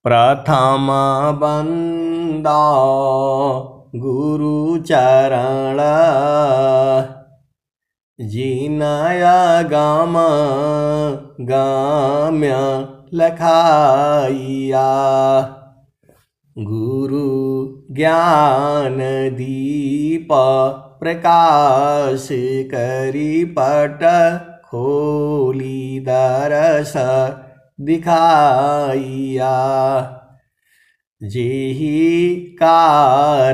प्रथम बंदा गुरु चरण, जिनया गाम गाम्य लखाइया। गुरु ज्ञान दीप प्रकाश करी पट खोली दरस दिखाइया। जेहि कारणेसी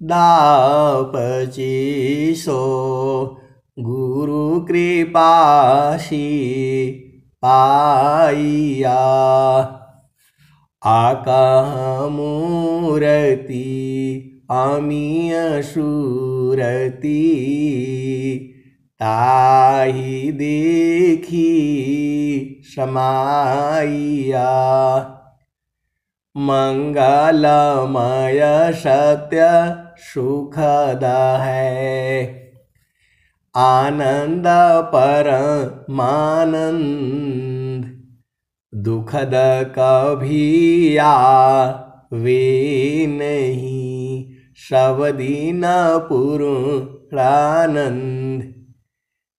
दापचे सो, गुरु कृपासी पाइया। आका मूर्ति अमीय सूरति, ताहि देखी समाइया। मंगलमय सत्य सुखद है, आनंद परमानंद। दुखद कभी आवे नहीं, सब दिन पूर्णानंद।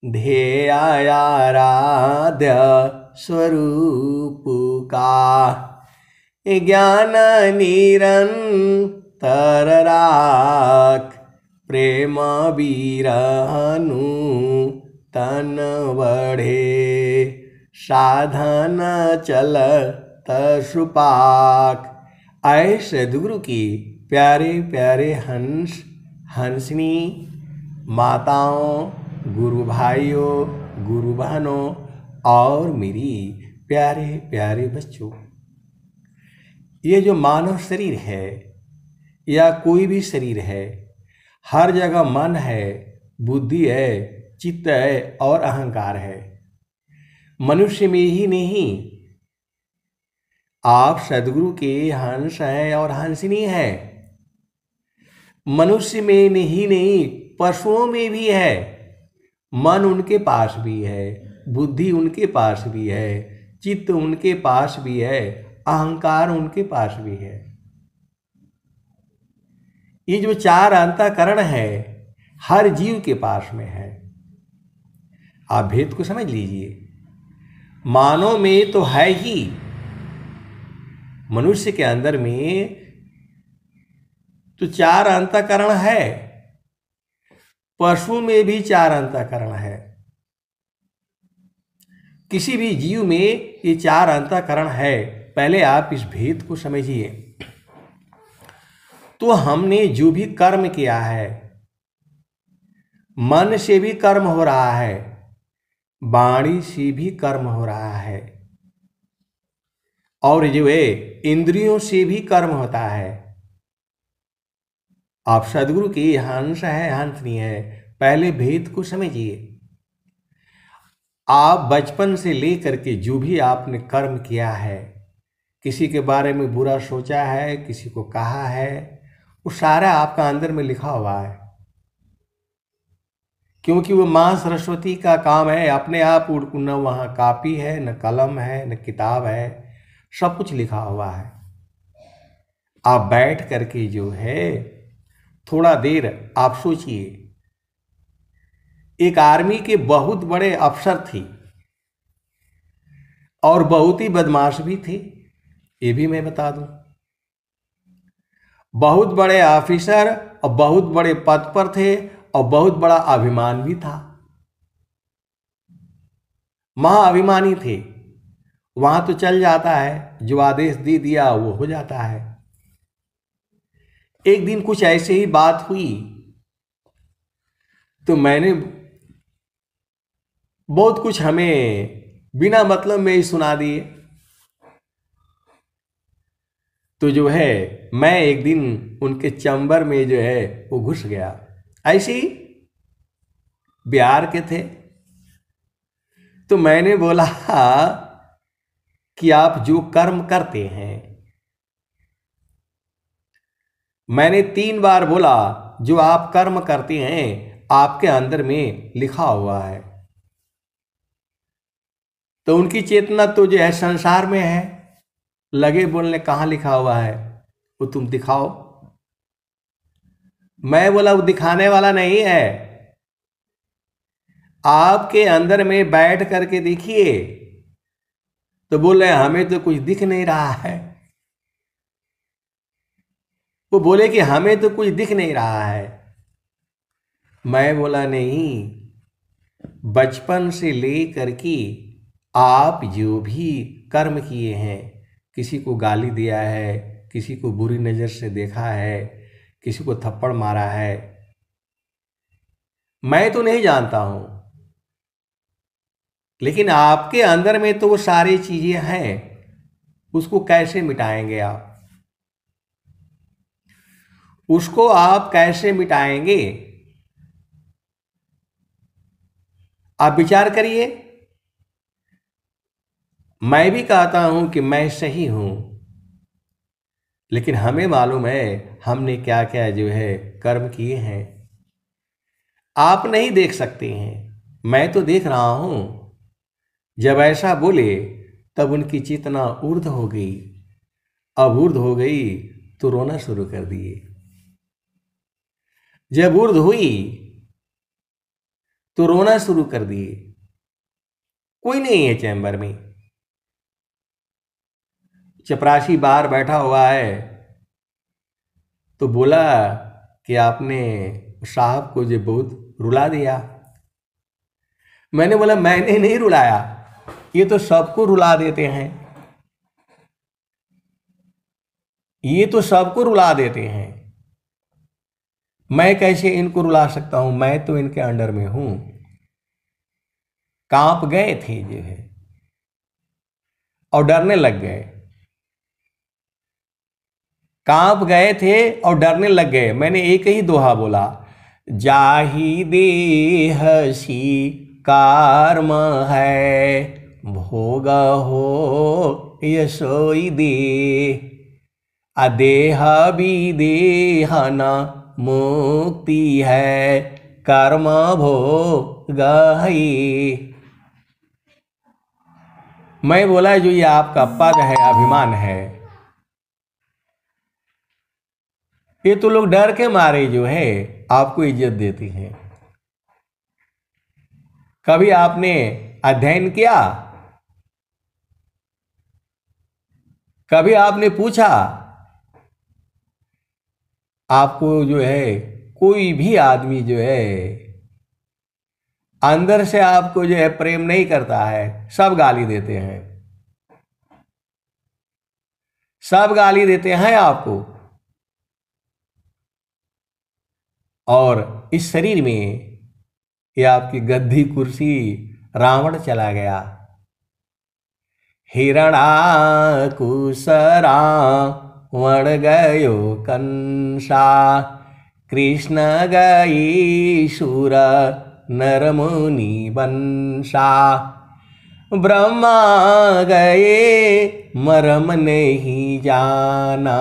ध्येय आराध्य स्वरूप का, ज्ञान निरंतर राख। प्रेम बिरहनु तन बढ़े, साधन चलत सुपाक। ऐसे सद्गुरु की प्यारे प्यारे हंस हंसनी माताओं, गुरु भाइयों, गुरु बहनों और मेरी प्यारे प्यारे बच्चों, ये जो मानव शरीर है या कोई भी शरीर है, हर जगह मन है, बुद्धि है, चित्त है और अहंकार है। मनुष्य में ही नहीं, आप सद्गुरु के हंस हैं और हंसनी है। मनुष्य में ही नहीं, पशुओं में भी है। मन उनके पास भी है, बुद्धि उनके पास भी है, चित्त उनके पास भी है, अहंकार उनके पास भी है। ये जो चार अंतःकरण है, हर जीव के पास में है। आप भेद को समझ लीजिए। मानव में तो है ही, मनुष्य के अंदर में तो चार अंतःकरण है। पशु में भी चार अंतःकरण है। किसी भी जीव में ये चार अंतःकरण है। पहले आप इस भेद को समझिए। तो हमने जो भी कर्म किया है, मन से भी कर्म हो रहा है, वाणी से भी कर्म हो रहा है, और जो है इंद्रियों से भी कर्म होता है। आप सद्गुरु की हंस है, हंसनी है। पहले भेद को समझिए। आप बचपन से लेकर के जो भी आपने कर्म किया है, किसी के बारे में बुरा सोचा है, किसी को कहा है, वो सारा आपका अंदर में लिखा हुआ है। क्योंकि वो माँ सरस्वती का काम है। अपने आप न वहाँ कॉपी है, न कलम है, न किताब है, सब कुछ लिखा हुआ है। आप बैठ करके जो है थोड़ा देर आप सोचिए। एक आर्मी के बहुत बड़े अफसर थे और बहुत ही बदमाश भी थे, ये भी मैं बता दूं। बहुत बड़े ऑफिसर और बहुत बड़े पद पर थे और बहुत बड़ा अभिमान भी था। महाअभिमानी थे। वहां तो चल जाता है, जो आदेश दे दिया वो हो जाता है। एक दिन कुछ ऐसे ही बात हुई तो मैंने बहुत कुछ हमें बिना मतलब में ही सुना दिए। तो जो है मैं एक दिन उनके चैम्बर में जो है वो घुस गया। ऐसे ही बिहार के थे। तो मैंने बोला कि आप जो कर्म करते हैं, मैंने 3 बार बोला जो आप कर्म करते हैं आपके अंदर में लिखा हुआ है। तो उनकी चेतना तो जो है संसार में है, लगे बोलने कहाँ लिखा हुआ है, वो तुम दिखाओ। मैं बोला वो दिखाने वाला नहीं है, आपके अंदर में बैठ करके देखिए। तो बोले हमें तो कुछ दिख नहीं रहा है। वो बोले कि हमें तो कुछ दिख नहीं रहा है। मैं बोला नहीं, बचपन से लेकर के आप जो भी कर्म किए हैं, किसी को गाली दिया है, किसी को बुरी नज़र से देखा है, किसी को थप्पड़ मारा है, मैं तो नहीं जानता हूं, लेकिन आपके अंदर में तो वो सारी चीजें हैं। उसको कैसे मिटाएंगे आप? उसको आप कैसे मिटाएंगे? आप विचार करिए। मैं भी कहता हूं कि मैं सही हूं, लेकिन हमें मालूम है हमने क्या क्या जो है कर्म किए हैं। आप नहीं देख सकते हैं, मैं तो देख रहा हूं। जब ऐसा बोले तब उनकी चेतना ऊर्ध्व हो गई। अब ऊर्ध्व हो गई तो रोना शुरू कर दिए। जब ऊर्ध्व हुई तो रोना शुरू कर दिए। कोई नहीं है चैम्बर में, चपरासी बाहर बैठा हुआ है। तो बोला कि आपने साहब को जो बहुत रुला दिया। मैंने बोला मैंने नहीं रुलाया, ये तो सबको रुला देते हैं, ये तो सबको रुला देते हैं। मैं कैसे इनको रुला सकता हूं? मैं तो इनके अंडर में हूं। कांप गए थे जो है और डरने लग गए। कांप गए थे और डरने लग गए। मैंने एक ही दोहा बोला, जाहि देह सी कर्म है, भोग हो यशोई दे, अदेह विदेहन मुक्ति है, कर्म भोग है। मैं बोला जो ये आपका पद है, अभिमान है, ये तो लोग डर के मारे जो है आपको इज्जत देते हैं। कभी आपने अध्ययन किया? कभी आपने पूछा? आपको जो है कोई भी आदमी जो है अंदर से आपको जो है प्रेम नहीं करता है, सब गाली देते हैं, सब गाली देते हैं आपको। और इस शरीर में ये आपकी गद्दी कुर्सी रावण चला गया। हिरणाकुशरा वण गयो कंसा, कृष्ण गई सुर नर मुनि बंसा, ब्रह्मा गए मरम नहीं जाना,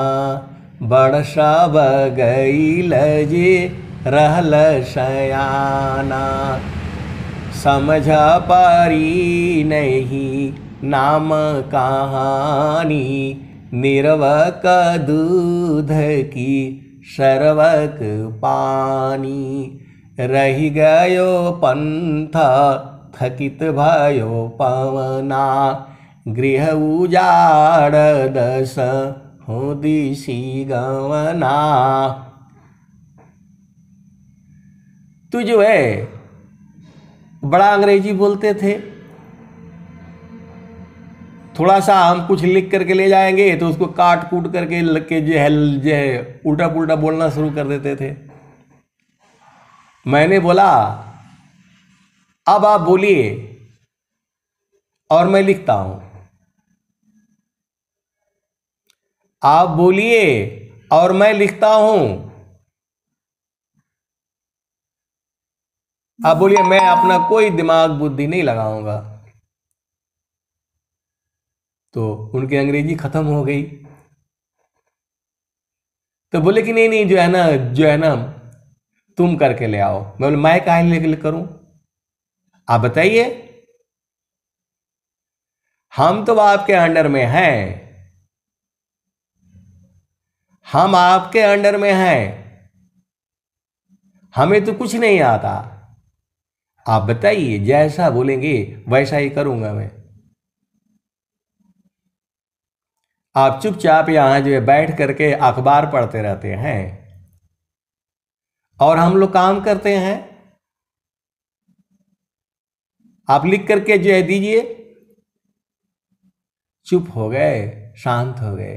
बड़ सब गई लजे रहल सयाना, समझ पारी नहीं नाम कहानी, निर्वक दूध की सर्वक पानी, रही गयो पंथ थकित भयो पवना, गृह उजाड़ दस हो दिशी गवना। तू जो है बड़ा अंग्रेजी बोलते थे, थोड़ा सा हम कुछ लिख करके ले जाएंगे तो उसको काट कूट करके लग के जो है उल्टा पुल्टा बोलना शुरू कर देते थे। मैंने बोला अब आप बोलिए और मैं लिखता हूं, आप बोलिए और मैं लिखता हूं। आप बोलिए, मैं अपना कोई दिमाग बुद्धि नहीं लगाऊंगा। तो उनकी अंग्रेजी खत्म हो गई। तो बोले कि नहीं नहीं जो है ना तुम करके ले आओ। मैं बोले मैं काहे ले करूं, आप बताइए। हम तो आपके अंडर में हैं, हम आपके अंडर में हैं, हमें तो कुछ नहीं आता। आप बताइए, जैसा बोलेंगे वैसा ही करूंगा मैं। आप चुपचाप यहां जो है बैठ करके अखबार पढ़ते रहते हैं और हम लोग काम करते हैं। आप लिख करके जो है दीजिए। चुप हो गए, शांत हो गए।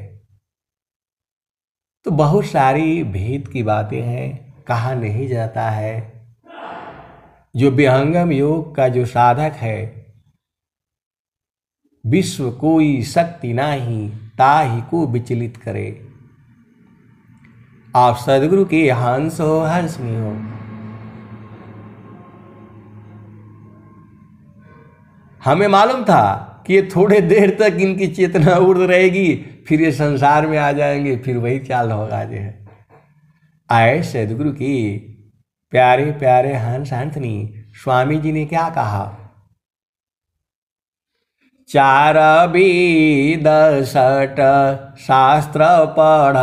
तो बहुत सारी भेद की बातें हैं, कहा नहीं जाता है। जो विहंगम योग का जो साधक है, विश्व कोई शक्ति नाही ताहि को विचलित करे। आप सदगुरु के हंस हो, हंसनी हो। हमें मालूम था कि ये थोड़े देर तक इनकी चेतना उड़ रहेगी, फिर ये संसार में आ जाएंगे, फिर वही चाल होगा जो है। आए सदगुरु की प्यारे प्यारे हंस हंसनी। स्वामी जी ने क्या कहा? 4 वेद 6 शास्त्र पढ़,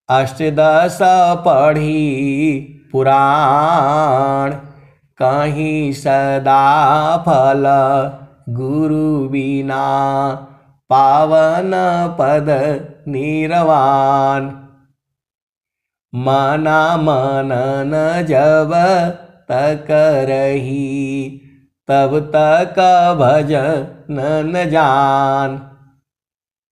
अष्टदश पढ़ी पुराण, कहीं सदा फल गुरु बिना, पावन पद निर्वाण। मना मनन जब तक रही, तब तक भजन न जान।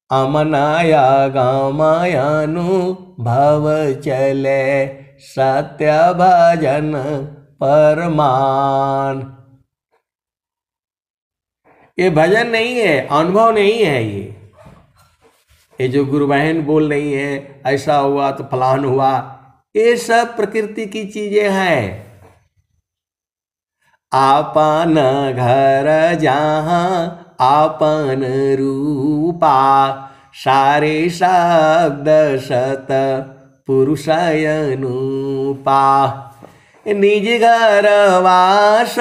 अमनय गमय अनुभव चले, सत्य भजन परमान। ये भजन नहीं है, अनुभव नहीं है। ये जो गुरु बहन बोल रही है ऐसा हुआ तो फलान हुआ, ये सब प्रकृति की चीजें हैं। आपन घर जहाँ आपन रूपा, सारे शब्द सत पुरुष अनुपा। निज घर वास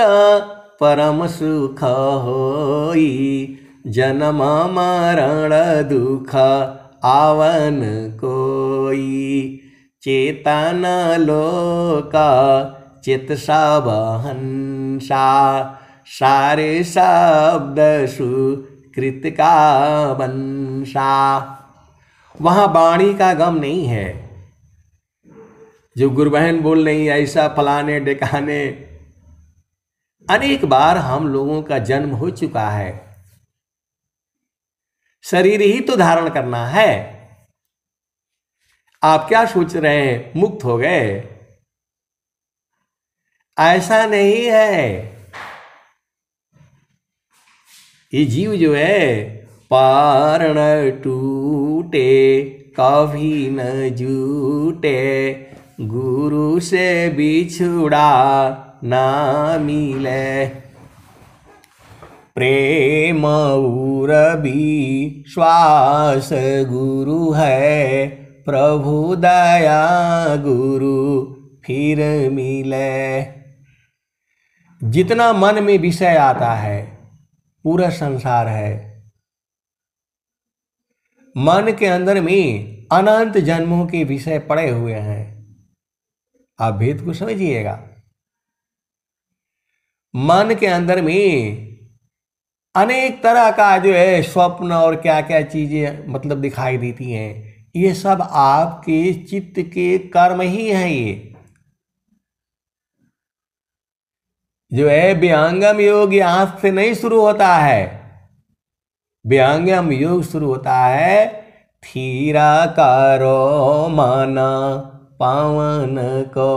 परम सुख होई, जन्म मरण दुख आवन कोई। चेतन लोक चित सब हंसा, सारे शब्द सुकृत का वंशा। वहां वाणी का गम नहीं है। जो गुरु बहन बोल रही ऐसा फलाने डेकाने, अनेक बार हम लोगों का जन्म हो चुका है। शरीर ही तो धारण करना है। आप क्या सोच रहे हैं मुक्त हो गए? ऐसा नहीं है। ये जीव जो है पारण टूटे कभी न जूटे, गुरु से बिछुड़ा ना मिले। प्रेम उर विश्वास गुरु है, प्रभु दया गुरु फिर मिले। जितना मन में विषय आता है, पूरा संसार है। मन के अंदर में अनंत जन्मों के विषय पड़े हुए हैं। आप भेद को समझिएगा। मन के अंदर में अनेक तरह का जो है स्वप्न और क्या क्या चीजें मतलब दिखाई देती हैं। ये सब आपके चित्त के कर्म ही हैं। ये जो है विहंगम योग यहां से नहीं शुरू होता है। विहंगम योग शुरू होता है थीरा करो मन पावन को,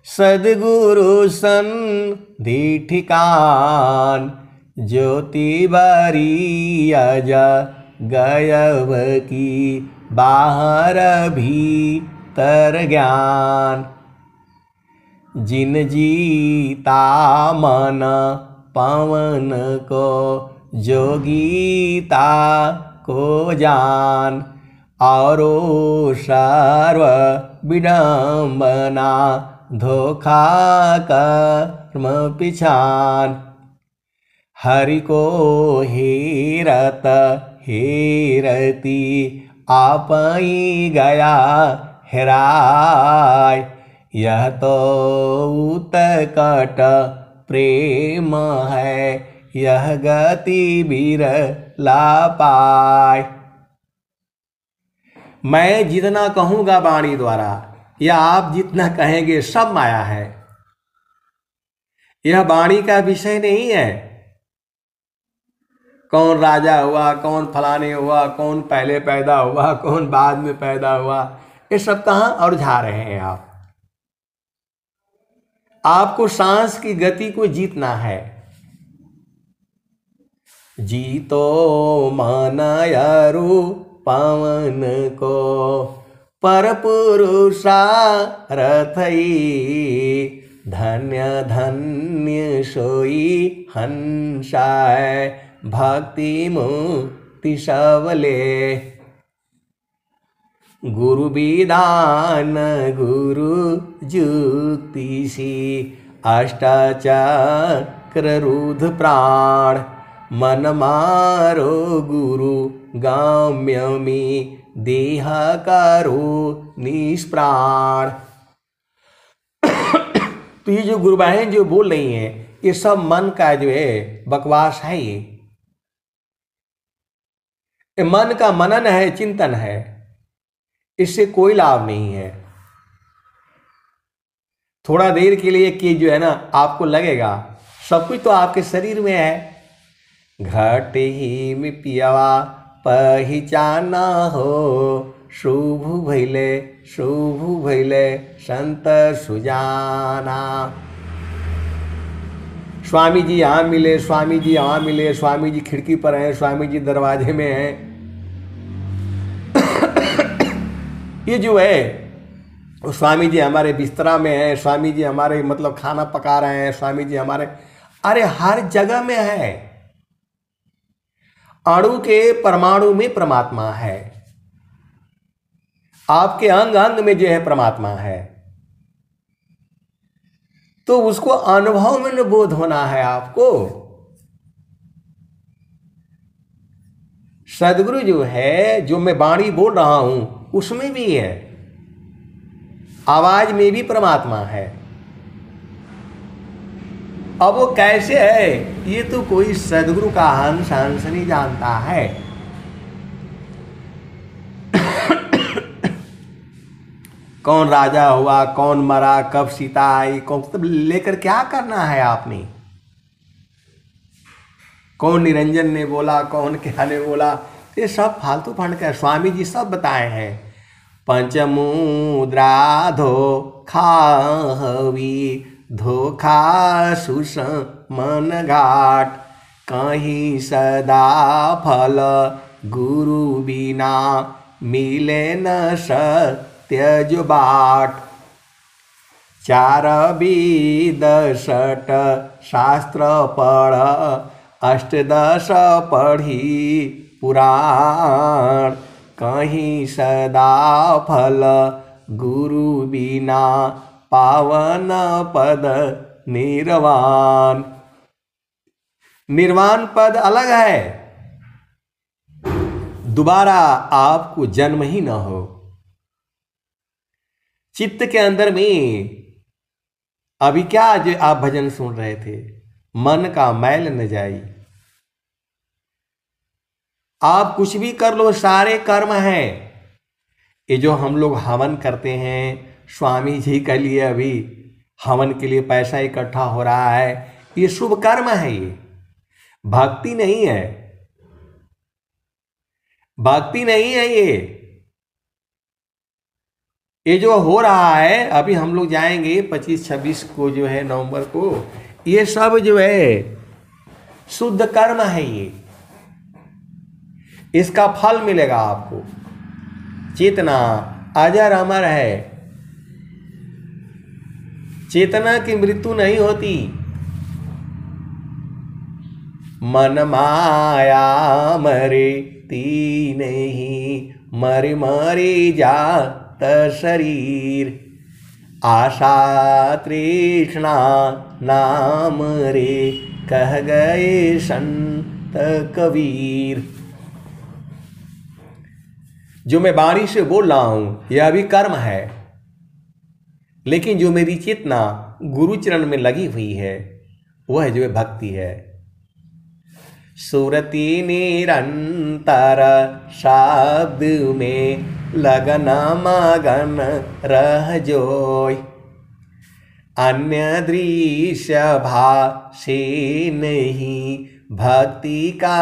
सदगुरु संधि ठिकान। ज्योति बारी अजा गयब की, बाहर भीतर ज्ञान। जिन जीता मन पवन को, जोगीता को जान। औरो सर्व विडम्बना, धोखा कर्म पिछान। हरि को हेरत हेरती, आपई गया हेराय। यह तो उत्कट प्रेम है, यह गति बिरला पाय। मैं जितना कहूँगा वाणी द्वारा या आप जितना कहेंगे सब माया है। यह वाणी का विषय नहीं है। कौन राजा हुआ, कौन फलाने हुआ, कौन पहले पैदा हुआ, कौन बाद में पैदा हुआ, ये सब कहाँ उलझा रहे हैं आप। आपको सांस की गति को जीतना है। जीतो मानयरु पवन को, पर पुरुषारथई। धन्य धन्य सोई हंसाय, भक्ति मुक्ति सबले। गुरु विधान गुरु जुक्ति सी, अष्टाचक्र रुद्र प्राण। मन मारो गुरु गाम्यमी, देह करो निष्प्राण। तो ये जो गुरुबाहें जो बोल रही हैं, ये सब मन का जो है बकवास है। ये मन का मनन है, चिंतन है, इससे कोई लाभ नहीं है। थोड़ा देर के लिए कि जो है ना आपको लगेगा सब कुछ तो आपके शरीर में है। घट ही में पियावा पहचाना हो, शुभ भैले संत सुजाना। स्वामी जी यहाँ मिले, स्वामी जी यहाँ मिले, स्वामी जी खिड़की पर हैं, स्वामी जी दरवाजे में हैं। ये जो है स्वामी जी हमारे बिस्तरा में हैं, स्वामी जी हमारे मतलब खाना पका रहे हैं, स्वामी जी हमारे, अरे हर जगह में है। अणु के परमाणु में परमात्मा है, आपके अंग अंग में जो है परमात्मा है। तो उसको अनुभव में बोध होना है आपको। सदगुरु जो है, जो मैं वाणी बोल रहा हूं उसमें भी है, आवाज में भी परमात्मा है। अब वो कैसे है ये तो कोई सदगुरु का हंस नहीं जानता है। कौन राजा हुआ, कौन मरा, कब सीता आई, कौन तब लेकर क्या करना है आपने। कौन निरंजन ने बोला, कौन क्या ने बोला, ये सब फालतू फंड का। स्वामी जी सब बताए हैं। पंचमुद्रा धोखा हवी, धोखा सुस मन घाट। कहीं सदा फल गुरु बिना, मिले न सत्य जो बाट। चार वेद षट शास्त्र पढ़, अष्टदश पढ़ी पुराण। कहीं सदा फल गुरु बिना, पावन पद निर्वाण। निर्वाण पद अलग है, दोबारा आपको जन्म ही न हो। चित्त के अंदर में अभी क्या जो आप भजन सुन रहे थे, मन का मैल न जाई। आप कुछ भी कर लो, सारे कर्म हैं। ये जो हम लोग हवन करते हैं, स्वामी जी के लिए अभी हवन के लिए पैसा इकट्ठा हो रहा है, ये शुभ कर्म है। ये भक्ति नहीं है, भक्ति नहीं है। ये जो हो रहा है, अभी हम लोग जाएंगे 25-26 को जो है नवंबर को, ये सब जो है शुद्ध कर्म है। ये इसका फल मिलेगा आपको। चेतना अजर अमर है, चेतना की मृत्यु नहीं होती। मन माया मरे ती नहीं, मरे मरे जात शरीर। आशा तृष्णा नाम रे, कह गए संत कबीर। जो मैं वाणी से बोल रहा हूं यह भी कर्म है, लेकिन जो मेरी चेतना गुरु चरण में लगी हुई है वह जो है भक्ति है। सुरति निरंतर शब्द में लगन मगन रह जोय, अन्य दृश्य भाषे नहीं भक्ति का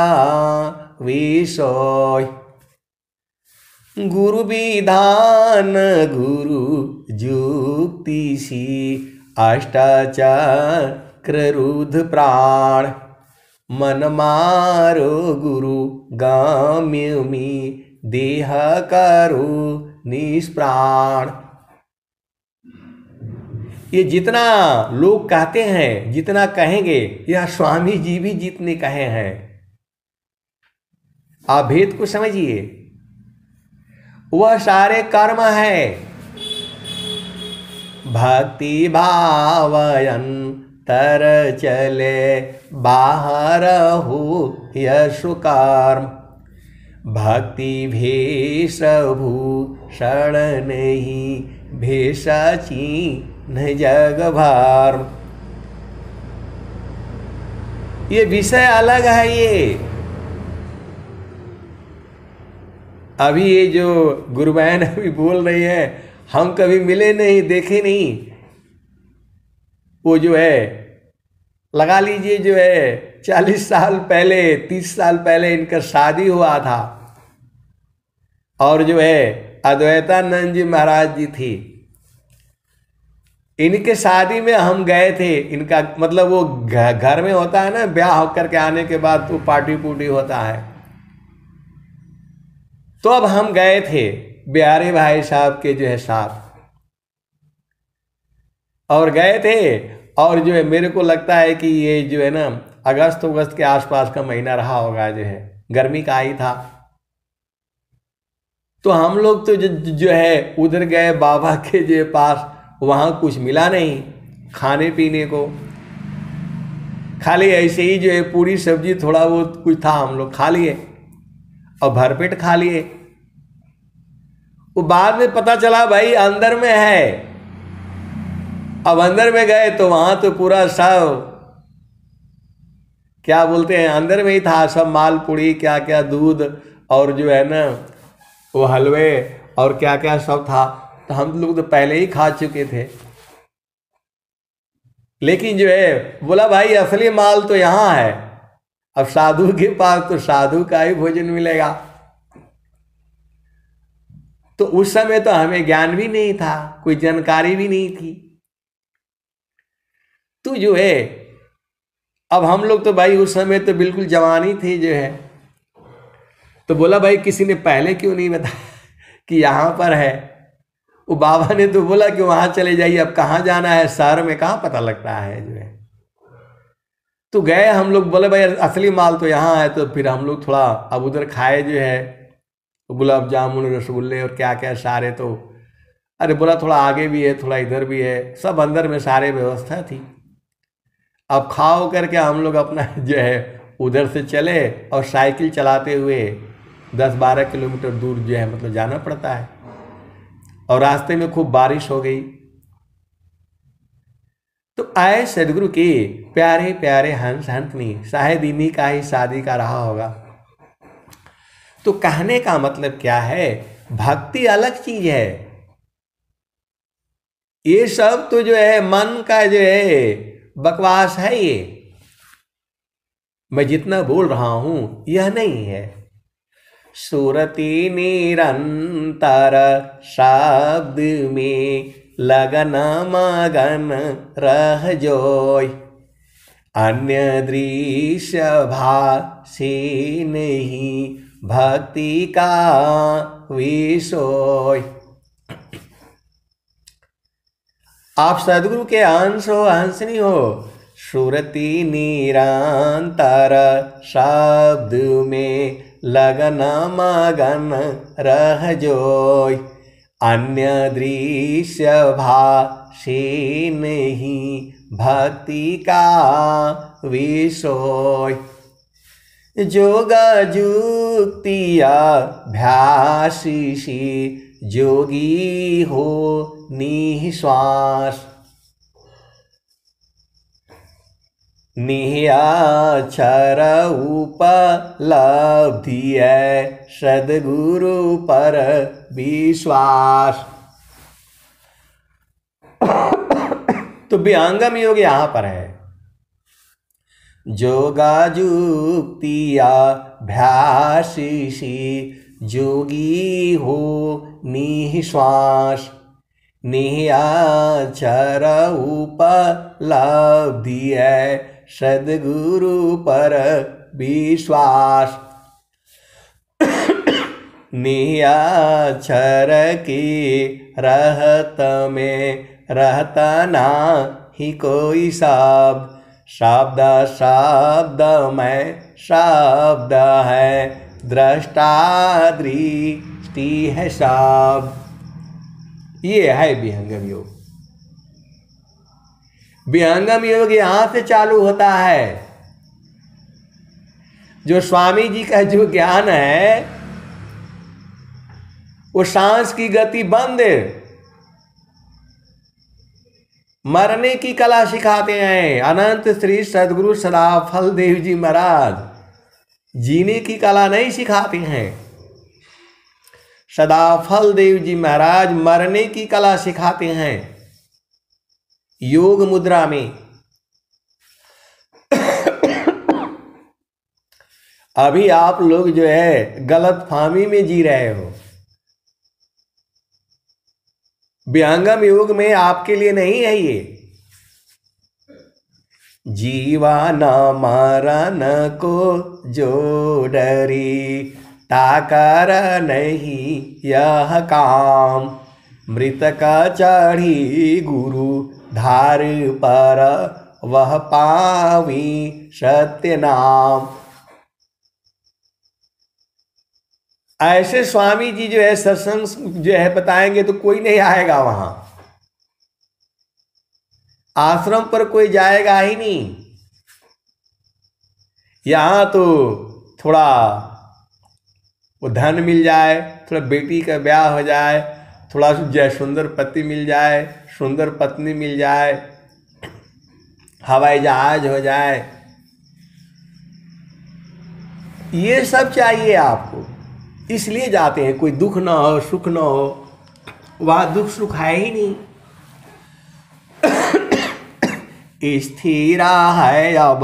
विषय। गुरु विधान गुरु जुक्ति सी अष्टाचक्र रुद्ध प्राण, मन मारो गुरु गाम्य में देह करो निष्प्राण। ये जितना लोग कहते हैं, जितना कहेंगे, यह स्वामी जी भी जितने कहे हैं, आप भेद को समझिए, वह सारे कर्म है। भक्ति भावयन तर चले बाहर हो यशु कर्म, भक्ति भेष भूषण नहीं भेषची न जग भर। ये विषय अलग है। ये अभी ये जो गुरु बहन अभी बोल रही है, हम कभी मिले नहीं, देखे नहीं। वो जो है लगा लीजिए जो है 40 साल पहले 30 साल पहले इनका शादी हुआ था, और जो है अद्वैतानंद जी महाराज जी थी, इनके शादी में हम गए थे। इनका मतलब वो घर में होता है ना, ब्याह होकर के आने के बाद तो पार्टी पुर्टी होता है, तो अब हम गए थे बिहारी भाई साहब के जो है साथ, और गए थे। और जो है मेरे को लगता है कि ये जो है ना अगस्त के आसपास का महीना रहा होगा, जो है गर्मी का ही था। तो हम लोग तो जो है उधर गए बाबा के जो पास, वहाँ कुछ मिला नहीं खाने पीने को, खाली ऐसे ही जो है पूरी सब्जी थोड़ा बहुत कुछ था, हम लोग खा लिए और भरपेट खा लिए। वो बाद में पता चला भाई अंदर में है। अब अंदर में गए तो वहां तो पूरा सब क्या बोलते हैं, अंदर में ही था सब माल पूड़ी, क्या क्या दूध और जो है ना वो हलवे और क्या क्या सब था। तो हम लोग तो पहले ही खा चुके थे, लेकिन जो है बोला भाई असली माल तो यहाँ है, अब साधु के पास तो साधु का ही भोजन मिलेगा। तो उस समय तो हमें ज्ञान भी नहीं था, कोई जानकारी भी नहीं थी। तो जो है अब हम लोग तो भाई उस समय तो बिल्कुल जवानी थे जो है। तो बोला भाई किसी ने पहले क्यों नहीं बताया कि यहाँ पर है। वो बाबा ने तो बोला कि वहां चले जाइए, अब कहाँ जाना है, शहर में कहाँ पता लगता है जो है। तो गए हम लोग, बोले भाई असली माल तो यहाँ है। तो फिर हम लोग थोड़ा अब उधर खाए जो है गुलाब जामुन रसगुल्ले और क्या क्या सारे। तो अरे बोला थोड़ा आगे भी है, थोड़ा इधर भी है, सब अंदर में सारे व्यवस्था थी। अब खाओ करके हम लोग अपना जो है उधर से चले, और साइकिल चलाते हुए 10-12 किलोमीटर दूर जो है मतलब जाना पड़ता है। और रास्ते में खूब बारिश हो गई। तो आए सदगुरु के प्यारे प्यारे हंस हंसनी, शायद इन्हीं का ही शादी का रहा होगा। तो कहने का मतलब क्या है, भक्ति अलग चीज है। ये सब तो जो है मन का जो है बकवास है। ये मैं जितना बोल रहा हूं यह नहीं है। सुरति निरंतर शब्द में लगन मगन रह जोय, अन्य दृश्य भाषे नहीं भक्ति का विषय। आप सदगुरु के अंश हो, हंसनी हो। सुरति निरंतर शब्द में लगन मगन रह जोय, अन्य दृश्य भाषे नहीं भक्ति का विषय। जोग जुक्ति अभ्यासी जोगी हो निःश्वास निहाक्षर उपलब्धि है सद्गुरु पर विश्वास। तो विहंगम योग यहां पर है। जोगा जुक्ति अभ्यासी जोगी हो निःश्वास निहाक्षर उपलब्धि है सद्गुरु पर विश्वास। निहाक्षर की रहत में रहता ना ही कोई शब्द शब्द शब्द में शब्द है दृष्टा दृष्टि है शब्द। ये है विहंगम योग। विहंगम योग यहां से चालू होता है। जो स्वामी जी का जो ज्ञान है वो सांस की गति बंद, मरने की कला सिखाते हैं अनंत श्री सद्गुरु सदाफल देव जी महाराज। जीने की कला नहीं सिखाते हैं। सदाफल देव जी महाराज मरने की कला सिखाते हैं योग मुद्रा में। अभी आप लोग जो है गलत फाहमी में जी रहे हो। विहंगम योग में आपके लिए नहीं है ये। जीवन मरण को जो डरी ताकर नहीं यह काम मृतक चढ़ी गुरु धार पर वह पावी सत्य नाम। ऐसे स्वामी जी जो है सत्संग जो है बताएंगे तो कोई नहीं आएगा वहां। आश्रम पर कोई जाएगा ही नहीं। यहां तो थोड़ा वो धन मिल जाए, थोड़ा बेटी का ब्याह हो जाए, थोड़ा जय सुंदर पति मिल जाए, सुंदर पत्नी मिल जाए, हवाई जहाज हो जाए, ये सब चाहिए आपको। इसलिए जाते हैं। कोई दुख ना हो सुख ना हो, वहां दुख सुख है ही नहीं। स्थिरा है अब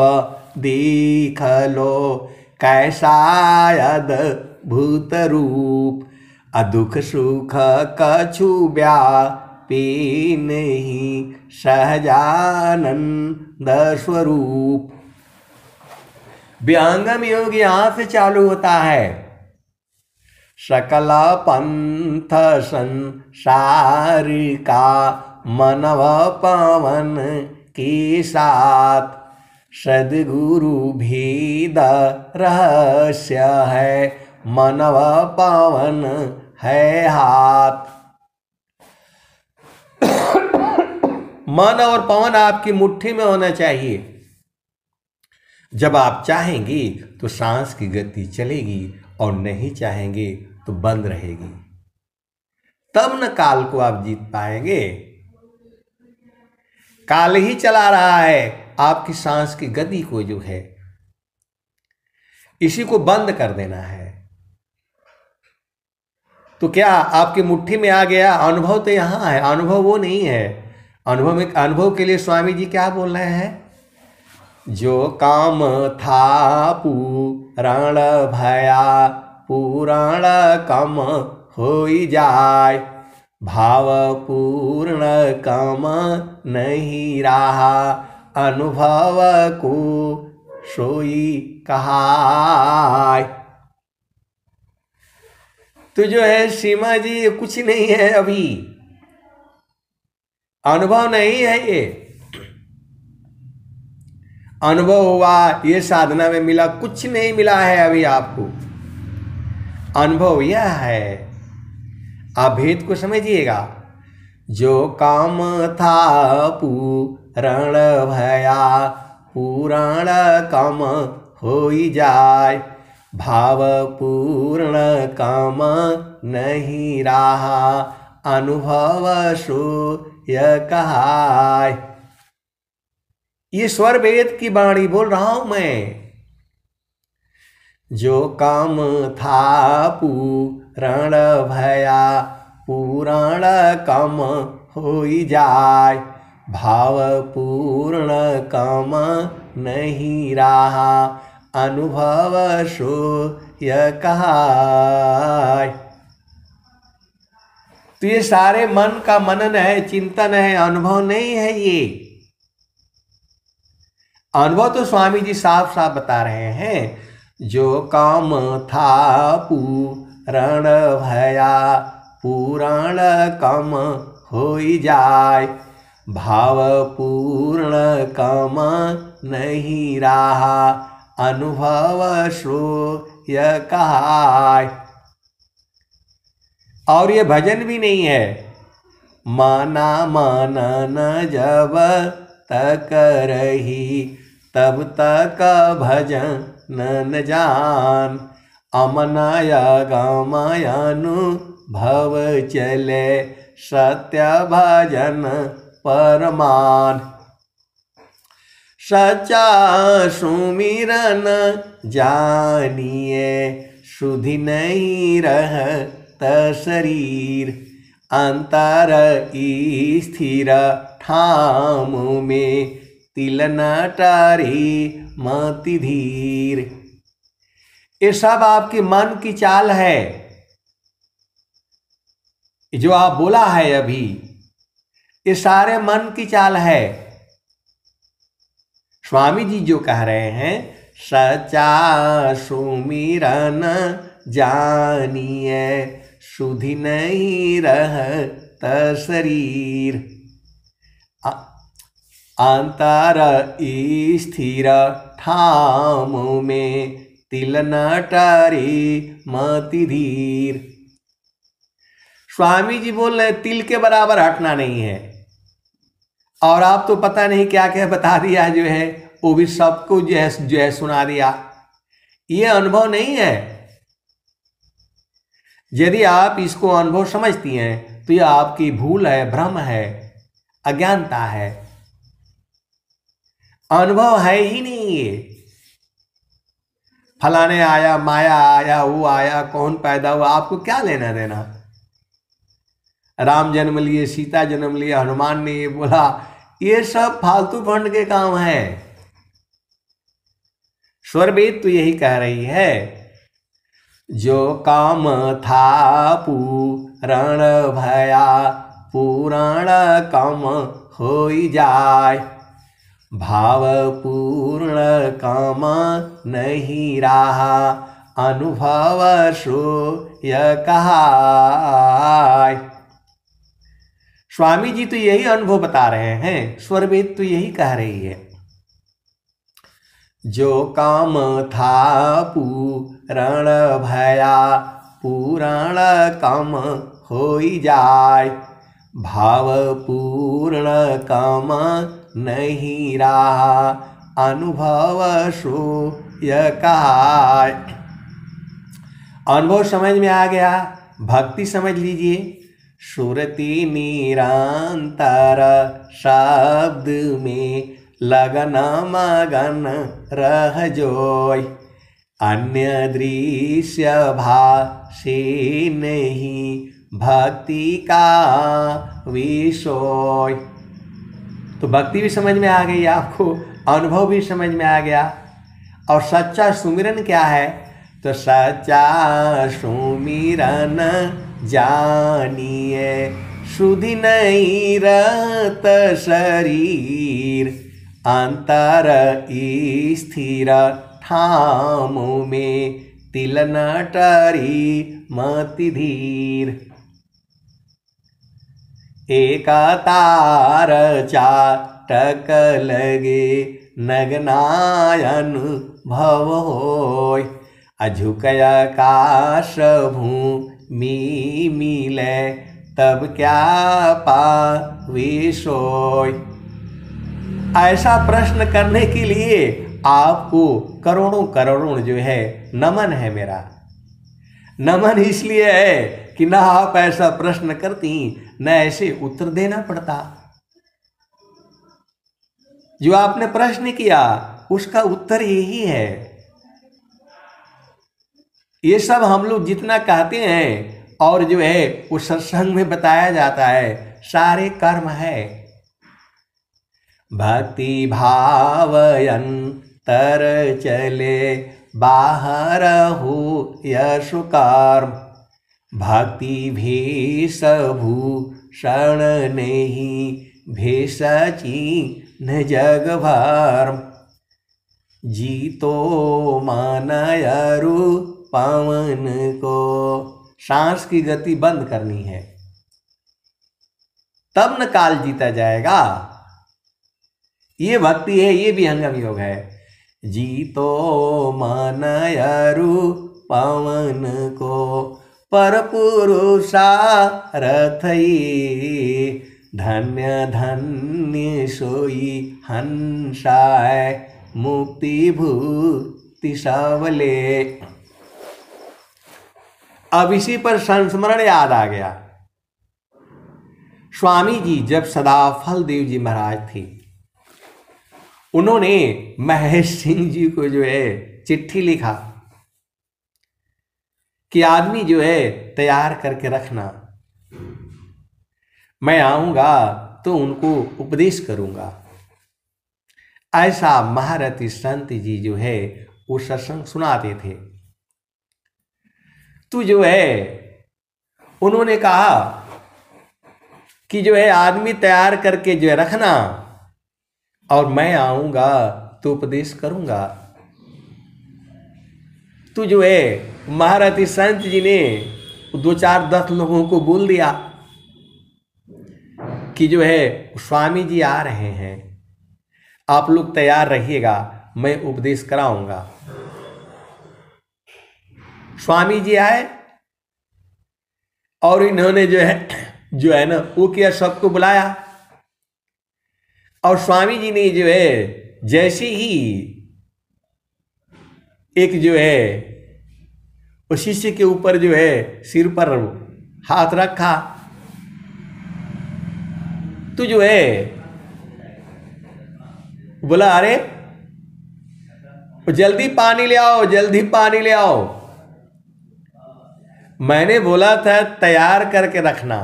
देख लो कैसा अद्भुत रूप अदुख सुख कछु व्यापी नहीं सहजानंद स्वरूप। विहंगम योग यहां से चालू होता है। सकल पंथ संसार का मनव पवन के साथ सद्गुरु भेद रहस्य है मनव पवन है हाथ। मन और पवन आपकी मुट्ठी में होना चाहिए। जब आप चाहेंगे तो सांस की गति चलेगी और नहीं चाहेंगे तो बंद रहेगी। तब न काल को आप जीत पाएंगे। काल ही चला रहा है आपकी सांस की गति को जो है, इसी को बंद कर देना है। तो क्या आपकी मुट्ठी में आ गया? अनुभव तो यहां है, अनुभव वो नहीं है। अनुभव के लिए स्वामी जी क्या बोल रहे हैं? जो काम था पूरण भया पुराण कम होई जाय भाव पूर्ण कम नहीं रहा अनुभव को सोई कहाय। तो जो है सीमा जी कुछ नहीं है, अभी अनुभव नहीं है। ये अनुभव हुआ, ये साधना में मिला, कुछ नहीं मिला है अभी आपको। अनुभव यह है, आप भेद को समझिएगा। जो काम था पूरण भया पुराण कम होई जाय। भाव पूर्ण काम नहीं रहा, अनुभव सो यह कहाय। ये स्वर वेद की वाणी बोल रहा हूं मैं। जो काम था पूर्ण भया, पुराण काम होई जाय। भाव पूर्ण काम नहीं रहा, अनुभव सो यह कहाय। तो ये सारे मन का मनन है, चिंतन है, अनुभव नहीं है। ये अनुभव तो स्वामी जी साफ साफ बता रहे हैं। जो काम था पूर्ण भया, पुराण काम होई जाय। भाव पूर्ण काम नहीं रहा, अनुभव सो यह कहाय। और ये भजन भी नहीं है। माना मनन जब तक रही, तब तक भजन न जान। अमनाय गमय अनुभव चले, सत्य भजन परमान। सच्चा सुमिरन जानिए, सुधि नहीं रहत शरीर। अंतर स्थिर ठाम में, तिल न टारी मति धीर। ये सब आपके मन की चाल है। जो आप बोला है अभी, ये सारे मन की चाल है। स्वामी जी जो कह रहे हैं, सच्चा सुमिरन जानिए, सुधि नहीं रहत शरीर। अंतर स्थिर ठाम में, तिल न टारी मति धीर। स्वामी जी बोल रहे तिल के बराबर हटना नहीं है। और आप तो पता नहीं क्या क्या बता दिया जो है, वो भी सबको जो है सुना दिया। ये अनुभव नहीं है। यदि आप इसको अनुभव समझती हैं तो यह आपकी भूल है, भ्रम है, अज्ञानता है। अनुभव है ही नहीं ये। फलाने आया, माया आया, वो आया, कौन पैदा हुआ, आपको क्या लेना देना। राम जन्म लिए, सीता जन्म लिया, हनुमान ने ये बोला, ये सब फालतू फंड के काम है। स्वरवेद तो यही कह रही है, जो काम था पूर्ण भया, पुराण काम होई जाय। भाव पूर्ण काम नहीं रहा, अनुभव सो यह कहाय। स्वामी जी तो यही अनुभव बता रहे हैं। स्वरवेद तो यही कह रही है। जो काम था पूर्ण भया, पुराण काम होई जाय। भाव पूर्ण काम नहीं रहा, अनुभव सो यह कहाय। अनुभव समझ में आ गया, भक्ति समझ लीजिए। सुरति निरंतर शब्द में, लगन मगन रह जोय। अन्य दृश्य भाषे नहीं, भक्ति का विषय। तो भक्ति भी समझ में आ गई आपको, अनुभव भी समझ में आ गया। और सच्चा सुमिरन क्या है, तो सच्चा सुमिरन जानिए, सुधि नहीं रहत शरीर। अंतर स्थिर ठाम में, तिल न टारी मति धीर। एक तार चाटक लगे, नगनायन भव होय। अझुकय आकाश भूमि मिले, तब क्या पावे सोय। ऐसा प्रश्न करने के लिए आपको करोड़ों करोड़ों जो है नमन है मेरा। नमन इसलिए है कि ना आप ऐसा प्रश्न करती, न ऐसे उत्तर देना पड़ता। जो आपने प्रश्न किया उसका उत्तर यही है। ये सब हम लोग जितना कहते हैं और जो है उस सत्संग में बताया जाता है, सारे कर्म है। भक्ति भावयंतर चले बाहर हो यशु कर्म, भक्ति भेषभूषण नहीं भेषची न जग भर, जीतो मानयरु पवन को। सांस की गति बंद करनी है, तब न काल जीता जाएगा। ये भक्ति है, ये भी हंगम योग है। जीतो मानयरु पवन को, पर पुरुषारथई धन्य धन्य सोई हंसाय, मुक्ति भूति सबले। अब इसी पर संस्मरण याद आ गया। स्वामी जी जब सदाफल देव जी महाराज थे, उन्होंने महेश सिंह जी को जो है चिट्ठी लिखा कि आदमी जो है तैयार करके रखना, मैं आऊंगा तो उनको उपदेश करूंगा। ऐसा महारथी संत जी जो है वो सत्संग सुनाते थे। तो जो है उन्होंने कहा कि जो है आदमी तैयार करके जो है रखना, और मैं आऊंगा तो उपदेश करूंगा। तो जो है महारथी संत जी ने 2-4-10 लोगों को बोल दिया कि जो है स्वामी जी आ रहे हैं, आप लोग तैयार रहिएगा, मैं उपदेश कराऊंगा। स्वामी जी आए और इन्होंने जो है ना वो किया, सबको बुलाया। और स्वामी जी ने जो है जैसे ही एक जो है उस शिष्य के ऊपर जो है सिर पर हाथ रखा, तो जो है बोला, अरे जल्दी पानी ले आओ, जल्दी पानी ले आओ। मैंने बोला था तैयार करके रखना,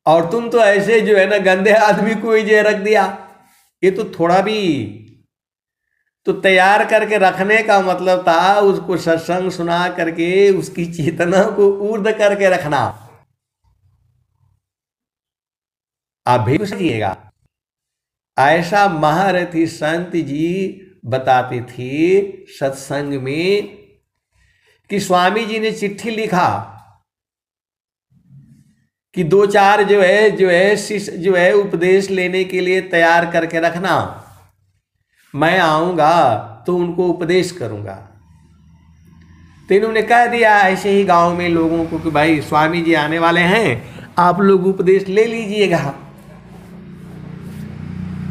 और तुम तो ऐसे जो है ना गंदे आदमी को ही जो रख दिया। ये तो थोड़ा भी तो तैयार करके रखने का मतलब था उसको सत्संग सुना करके उसकी चेतना को ऊर्ध्व करके रखना। आप भी समझिएगा, ऐसा महारथी संत जी बताते थे सत्संग में कि स्वामी जी ने चिट्ठी लिखा कि 2-4 जो है शिष्य जो है उपदेश लेने के लिए तैयार करके रखना, मैं आऊंगा तो उनको उपदेश करूंगा। तो इन्होंने कह दिया ऐसे ही गांव में लोगों को कि भाई स्वामी जी आने वाले हैं, आप लोग उपदेश ले लीजिएगा।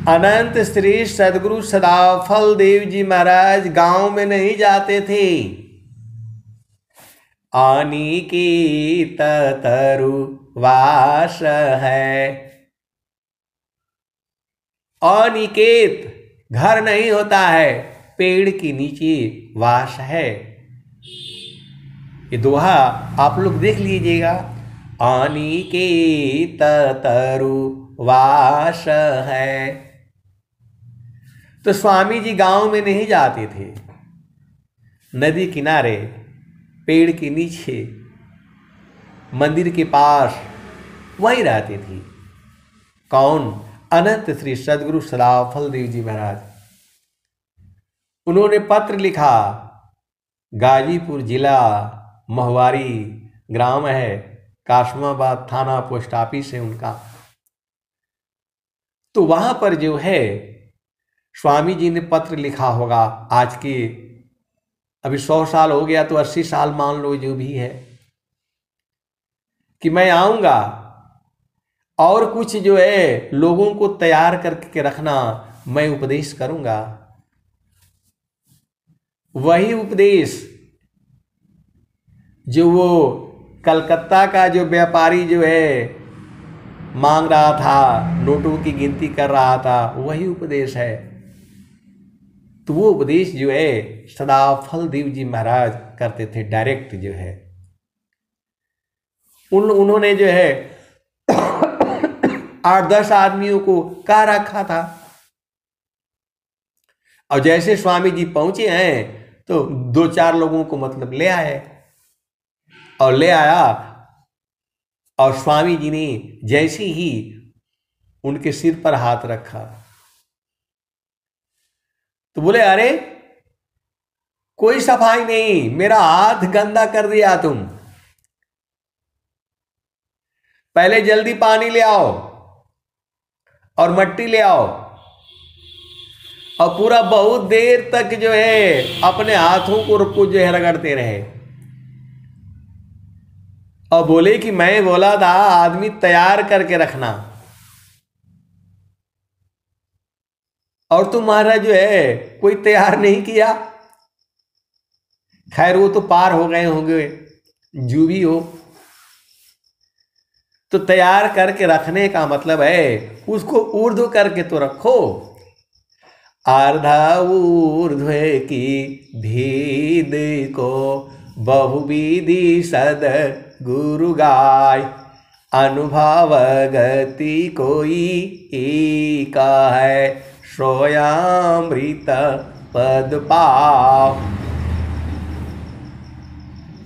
अनंत श्री सदगुरु सदाफल देव जी महाराज गांव में नहीं जाते थे। अनिकेत तरु वास है। अनिकेत घर नहीं होता है, पेड़ के नीचे वास है। ये दोहा आप लोग देख लीजिएगा। अनिकेत तरु वास है। तो स्वामी जी गांव में नहीं जाते थे, नदी किनारे पेड़ के नीचे मंदिर के पास वहीं रहते थे। कौन? अनंत श्री सदगुरु सदाफल देव जी महाराज। उन्होंने पत्र लिखा, गाजीपुर जिला मोहवारी ग्राम है, कासमाबाद थाना पोस्ट ऑफिस है उनका। तो वहां पर जो है स्वामी जी ने पत्र लिखा होगा। आज के अभी 100 साल हो गया तो 80 साल मान लो जो भी है, कि मैं आऊंगा और कुछ जो है लोगों को तैयार करके रखना, मैं उपदेश करूंगा। वही उपदेश जो वो कलकत्ता का जो व्यापारी जो है मांग रहा था, नोटों की गिनती कर रहा था, वही उपदेश है। तो वो उपदेश जो है सदा फलदेव जी महाराज करते थे, डायरेक्ट जो है। उन्होंने जो है 8-10 आदमियों को कह रखा था, और जैसे स्वामी जी पहुंचे हैं तो 2-4 लोगों को मतलब ले आए, और ले आया, और स्वामी जी ने जैसे ही उनके सिर पर हाथ रखा तो बोले, अरे कोई सफाई नहीं, मेरा हाथ गंदा कर दिया तुम, पहले जल्दी पानी ले आओ और मट्टी ले आओ। और पूरा बहुत देर तक जो है अपने हाथों को जो है रगड़ते रहे, और बोले कि मैं बोला था आदमी तैयार करके रखना, और तुम्हारा जो है कोई तैयार नहीं किया। खैर वो तो पार हो गए होंगे, जो भी हो। तो तैयार करके रखने का मतलब है उसको ऊर्ध्व करके तो रखो। आर्धा ऊर्ध्व की भेद को बहुविधि सद गुरु गाय, अनुभव गति कोई एका है, श्रोयामृत पद पाव।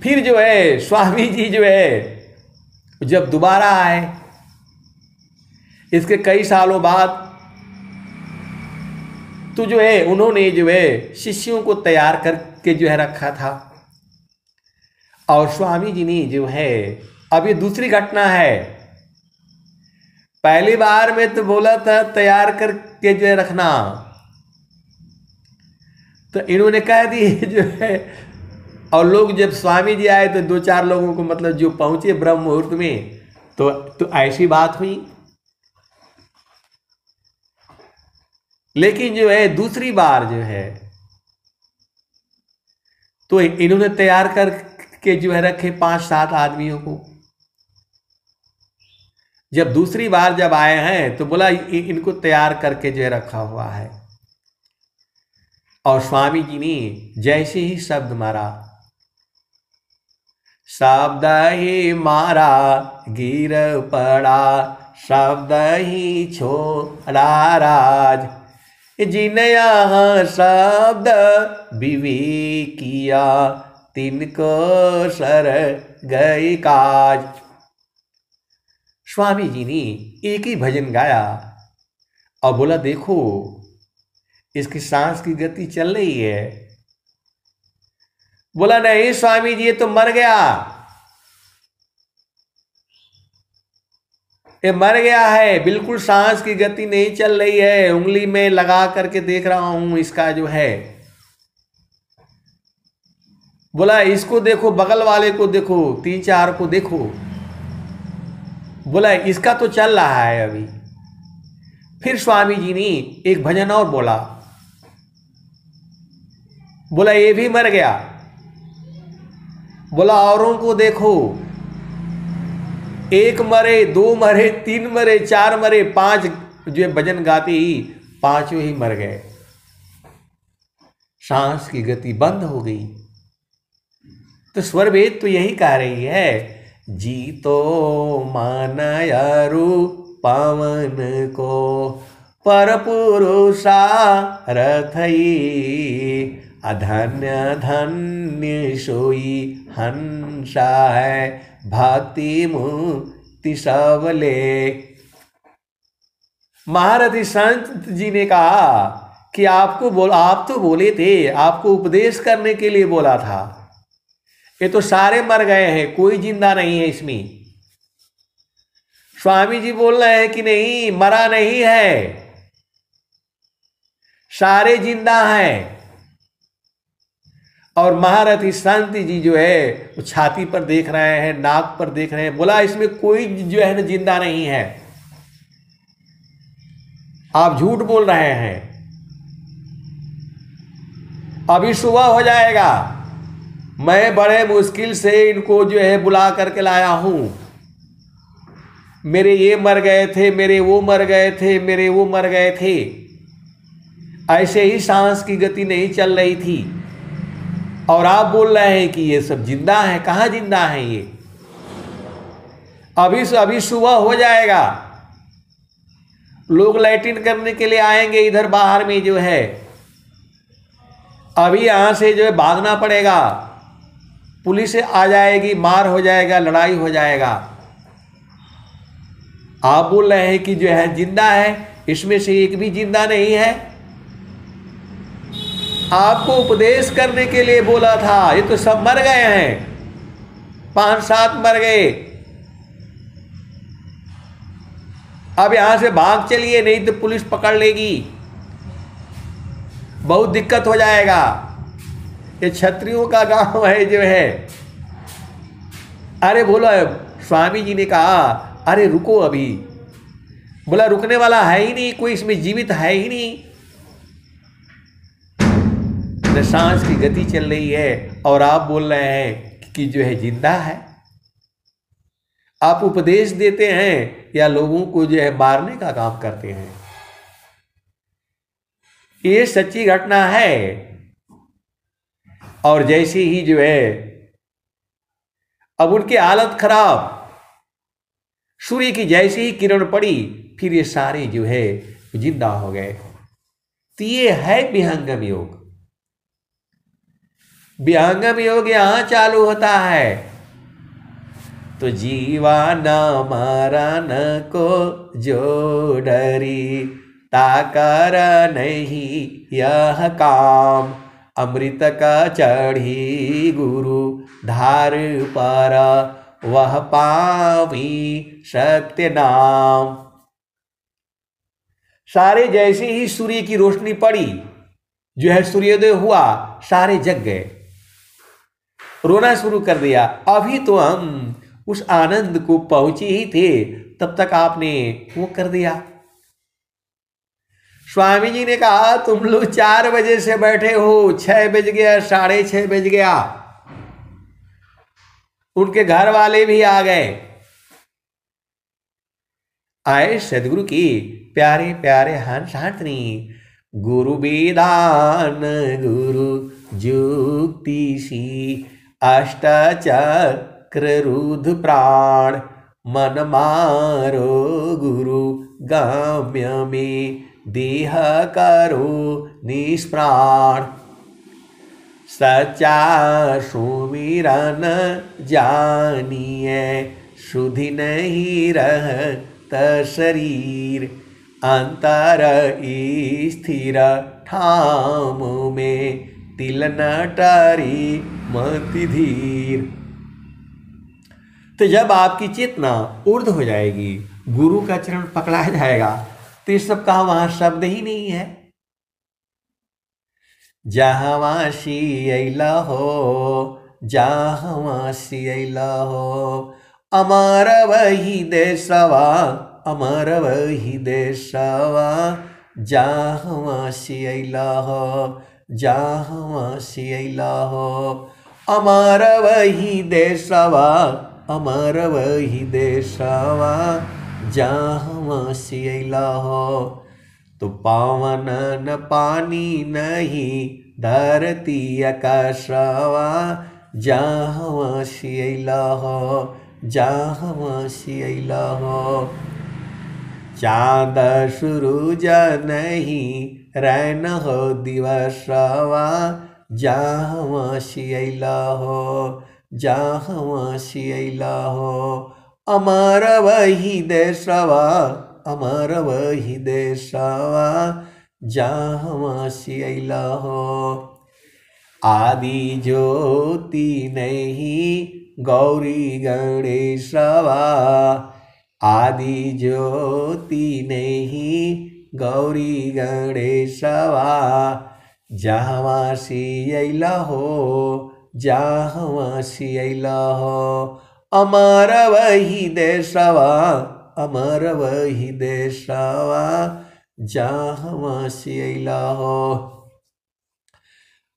फिर जो है स्वामी जी जो है जब दोबारा आए, इसके कई सालों बाद, तो जो है उन्होंने जो है शिष्यों को तैयार करके जो है रखा था। और स्वामी जी ने जो है, अब ये दूसरी घटना है, पहली बार में तो बोला था तैयार करके जो है रखना, तो इन्होंने कह दी जो है। और लोग जब स्वामी जी आए तो 2-4 लोगों को मतलब जो पहुंचे ब्रह्म मुहूर्त में, तो ऐसी बात हुई। लेकिन जो है दूसरी बार जो है तो इन्होंने तैयार करके जो है रखे 5-7 आदमियों को। जब दूसरी बार जब आए हैं तो बोला इनको तैयार करके जो है रखा हुआ है। और स्वामी जी ने जैसे ही शब्द मारा, शब्द ही मारा गिर पड़ा, शब्द ही छोड़ा राज, जिन यहाँ शब्द विवेकिया, तिनको सर गई काज। स्वामी जी ने एक ही भजन गाया और बोला, देखो इसकी सांस की गति चल रही है। बोला, नहीं स्वामी जी ये तो मर गया, ये मर गया है, बिल्कुल सांस की गति नहीं चल रही है, उंगली में लगा करके देख रहा हूं इसका जो है। बोला, इसको देखो, बगल वाले को देखो, 3-4 को देखो। बोला, इसका तो चल रहा है अभी। फिर स्वामी जी ने एक भजन और बोला, बोला ये भी मर गया। बोला, औरों को देखो, 1 मरे, 2 मरे, 3 मरे, 4 मरे, 5 जो भजन गाते ही 5 ही मर गए, सांस की गति बंद हो गई। तो स्वर वेद तो यही कह रही है, जी तो मानयरु पवन को, पर पुरुषा रथई, अधन्य धन्य सोई हंसा है, भक्ति मुक्ति सबले। महारथी संत जी ने कहा कि आप तो बोले थे, आपको उपदेश करने के लिए बोला था, ये तो सारे मर गए हैं, कोई जिंदा नहीं है इसमें। स्वामी जी बोल रहे हैं कि नहीं, मरा नहीं है, सारे जिंदा हैं। और महारथी संत जी जो है वो छाती पर देख रहे हैं, नाक पर देख रहे हैं। बोला, इसमें कोई जो है ना जिंदा नहीं है। आप झूठ बोल रहे हैं। अभी सुबह हो जाएगा, मैं बड़े मुश्किल से इनको जो है बुला करके लाया हूं। मेरे ये मर गए थे, मेरे वो मर गए थे, मेरे वो मर गए थे। ऐसे ही सांस की गति नहीं चल रही थी और आप बोल रहे हैं कि ये सब जिंदा है। कहाँ जिंदा है ये? अभी सुबह हो जाएगा, लोग लैट्रिन करने के लिए आएंगे इधर बाहर में जो है। अभी यहां से जो है भागना पड़ेगा, पुलिस आ जाएगी, मार हो जाएगा, लड़ाई हो जाएगा। आप बोल रहे हैं कि जो है जिंदा है, इसमें से एक भी जिंदा नहीं है। आपको उपदेश करने के लिए बोला था, ये तो सब मर गए हैं, 5-7 मर गए। अब यहां से भाग चलिए, नहीं तो पुलिस पकड़ लेगी, बहुत दिक्कत हो जाएगा। ये क्षत्रियों का गांव है जो है। अरे बोलो, स्वामी जी ने कहा अरे रुको अभी। बोला रुकने वाला है ही नहीं कोई, इसमें जीवित है ही नहीं। सांस की गति चल रही है और आप बोल रहे हैं कि जो है जिंदा है। आप उपदेश देते हैं या लोगों को जो है मारने का काम करते हैं? ये सच्ची घटना है। और जैसे ही जो है अब उनकी हालत खराब, सूर्य की जैसे ही किरण पड़ी, फिर ये सारे जो है जिंदा हो गए। तो ये है विहंगम योग। विहंगम योग यहां चालू होता है। तो जीवा न मरण को जो डरी, ताकर नहीं यह काम। अमृत का चढ़ी गुरु धार पर, वह पावी सत्य नाम। सारे जैसे ही सूर्य की रोशनी पड़ी, जो है सूर्योदय हुआ, सारे जग गए, रोना शुरू कर दिया। अभी तो हम उस आनंद को पहुंचे ही थे, तब तक आपने वो कर दिया। स्वामी जी ने कहा तुम लोग 4 बजे से बैठे हो, 6 बज गया, 6:30 बज गया। उनके घर वाले भी आ गए। आए सदगुरु की प्यारे प्यारे हंस हाथनी। गुरु विधान गुरु जुक्ति सी, अष्टचक्र रुद्र प्राण। मन मारो गुरु गम्य में, देह करो निष्प्राण। सच्चा सुमिरन जानिए, सुधि नहीं रहत शरीर। अंतर स्थिर ठाम में, तिल न टरी मति धीर। तो जब आपकी चेतना ऊर्ध्व हो जाएगी, गुरु का चरण पकड़ाया जाएगा, तो इस सब का वहां शब्द ही नहीं है। जहाँ अइला हो, जहाँ अइला हो, अमर वही देशवा, अमर वही देशवा। जहाँ अइला हो, जहाँ अइला हो, अमर वही देशवा, अमर वही देशवा। जहाँ अइला हो। तो पावन न पानी नहीं, धरती आकाशवा। जहाँ अइला हो, जहाँ अइला हो। चाँद सूरज नहीं, रैन हो दिवसवा। जहाँ अइला हो, जहाँ अइला हो। अमर वही देशवा, अमर वही देशवा। जहाँ अइला हो। आदि ज्योति नहीं, गौरी गणेशवा। आदि ज्योति नहीं, गौरी गणेशवा। जहाँ अइला हो, जहाँ अइला हो। अमर वही देशवा, अमर वही देशवा। जहाँ से अइला हो।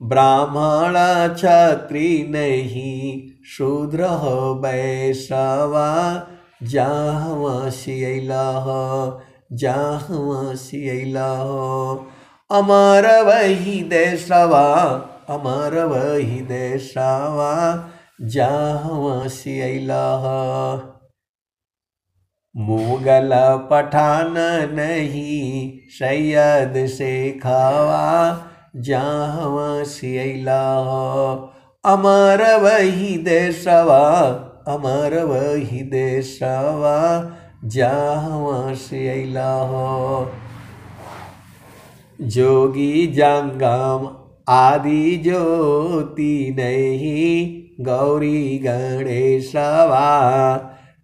ब्राह्मण क्षत्रिय नहीं, शूद्र हो वैश्रवा, जहाँ से अइला हो, जहाँ से अइला हो। अमर वही देशवा, अमर वही देशवा, जहाँ से अइला हो। मुगल पठान नहीं, सैयद से खावा, जहाँ से अइला हो। अमर वही देशवा, अमर वही देशवा, जहाँ से अइला हो। जोगी जंगम आदि ज्योति नहीं, गौरी गणेशवा,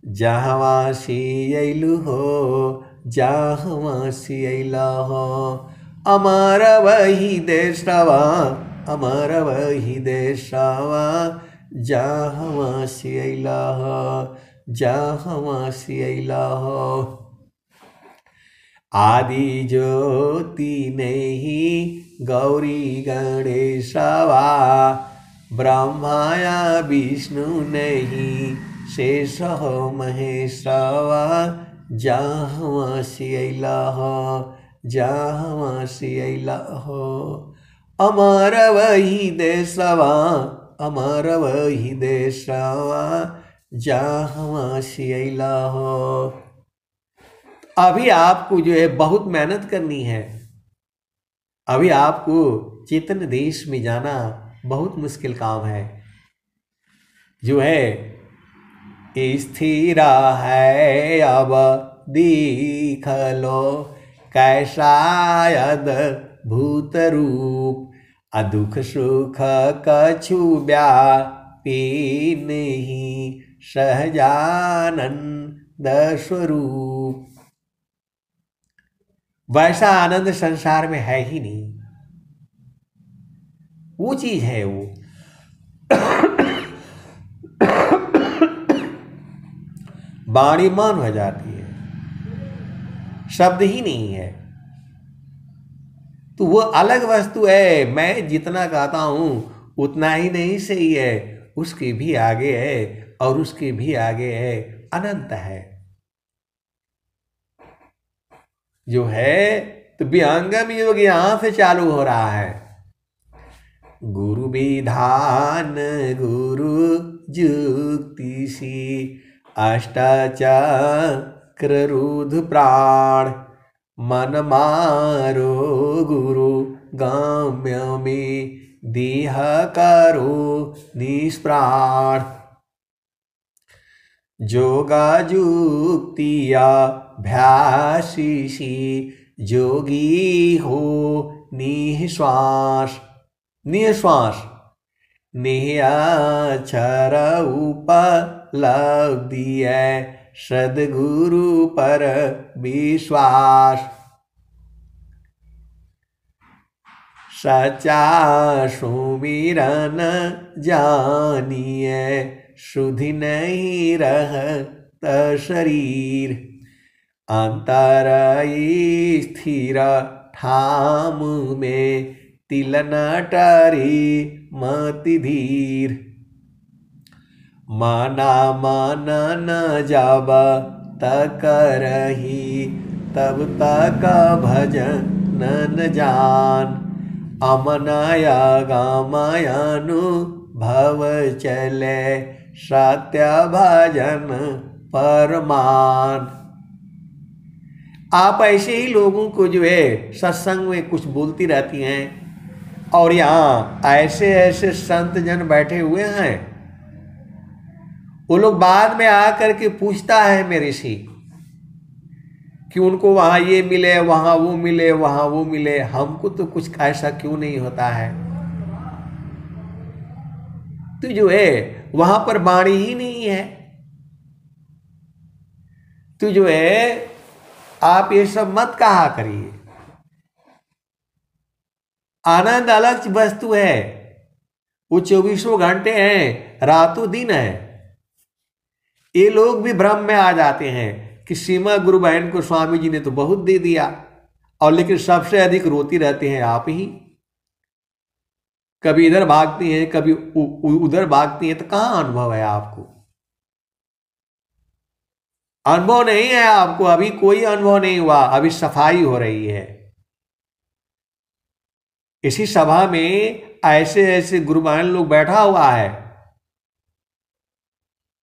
जहाँ से अइलु हो, जहाँ से अइला हो। अमर वही देशवा, अमर वही देशवा, जहाँ से अइला हो, जहाँ से अइला हो। आदि ज्योति नहीं, गौरी गणेशवा, ब्रह्माया विष्णु नहीं, शेष हो महेशवा, जहाँ से अइला हो, जहाँ से अइला हो। अमर वही देशवा, अमर वही देशवा, जहाँ से अइला हो। अभी आपको जो है बहुत मेहनत करनी है। अभी आपको चेतन देश में जाना बहुत मुश्किल काम है। जो है स्थिरा है अब देख लो, कैसा भूत रूप, अदुख सुख कछु व्यापी नहीं, सहजानंद स्वरूप। वैसा आनंद संसार में है ही नहीं। वो चीज है वो वाणी मान हो जाती है, शब्द ही नहीं है। तो वो अलग वस्तु है। मैं जितना गाता हूं उतना ही नहीं सही है, उसके भी आगे है और उसके भी आगे है, अनंत है। जो है तो विहंगम योग यहां से चालू हो रहा है। गुरु विधान गुरु जुक्ति सी, अष्टाचक्र रुद्र प्राण, मन मारो गुरु गाम्य में, देह करो निष्प्राण। जोगा जुक्तिया भ्यासी, जोगी हो निश्वास, निश्वास निहाक्षर उपलब्धि है, सद्गुरु पर विश्वास। सच्चा सुमिरन जानिए, शुद्धि नहीं रहत शरीर, अंतर स्थिर ठाम में, तिल न टरी मति धीर। माना मन न जब तक रही, तब तक भजन न जान, अमनाया गामायानुभव चले, सत्य भजन परमान। आप ऐसे ही लोगों को जो है सत्संग में कुछ बोलती रहती हैं, और यहाँ ऐसे ऐसे संत जन बैठे हुए हैं, वो लोग बाद में आकर के पूछता है मेरे से कि उनको वहाँ ये मिले, वहाँ वो मिले, वहाँ वो मिले, हमको तो कुछ ऐसा क्यों नहीं होता है। तो जो है वहाँ पर वाणी ही नहीं है। तो जो है आप ये सब मत कहा करिए। आनंद अलग वस्तु है, वो 24 घंटे हैं, रातों दिन है। ये लोग भी भ्रम में आ जाते हैं कि सीमा गुरु बहन को स्वामी जी ने तो बहुत दे दिया और लेकिन सबसे अधिक रोती रहती हैं आप ही। कभी इधर भागती हैं, कभी उधर भागती हैं, तो कहां अनुभव है आपको? अनुभव नहीं है आपको, अभी कोई अनुभव नहीं हुआ, अभी सफाई हो रही है। इसी सभा में ऐसे ऐसे गुरुमान लोग बैठा हुआ है,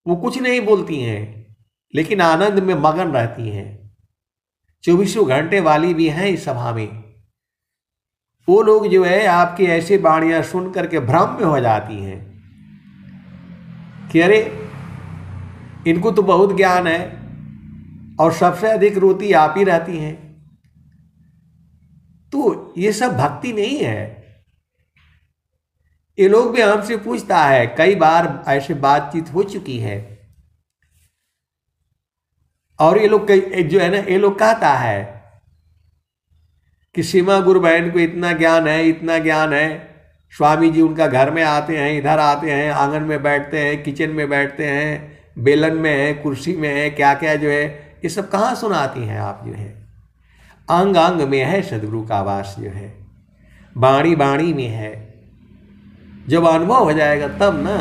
वो कुछ नहीं बोलती हैं लेकिन आनंद में मगन रहती हैं। 24 घंटे वाली भी हैं इस सभा में। वो लोग जो है आपकी ऐसी वाणियां सुन करके भ्रम में हो जाती हैं कि अरे इनको तो बहुत ज्ञान है और सबसे अधिक रोती आप ही रहती हैं। तो ये सब भक्ति नहीं है। ये लोग भी हमसे पूछता है, कई बार ऐसे बातचीत हो चुकी है, और ये लोग जो है ना, ये लोग कहता है कि सीमा गुरु बहन को इतना ज्ञान है, इतना ज्ञान है। स्वामी जी उनका घर में आते हैं, इधर आते हैं, आंगन में बैठते हैं, किचन में बैठते हैं, बेलन में है, कुर्सी में है, क्या क्या जो है, ये सब कहाँ सुनाती हैं आप? जो है अंग अंग में है सदगुरु का वास, जो है बाणी बाणी में है। जब अनुभव हो जाएगा तब ना,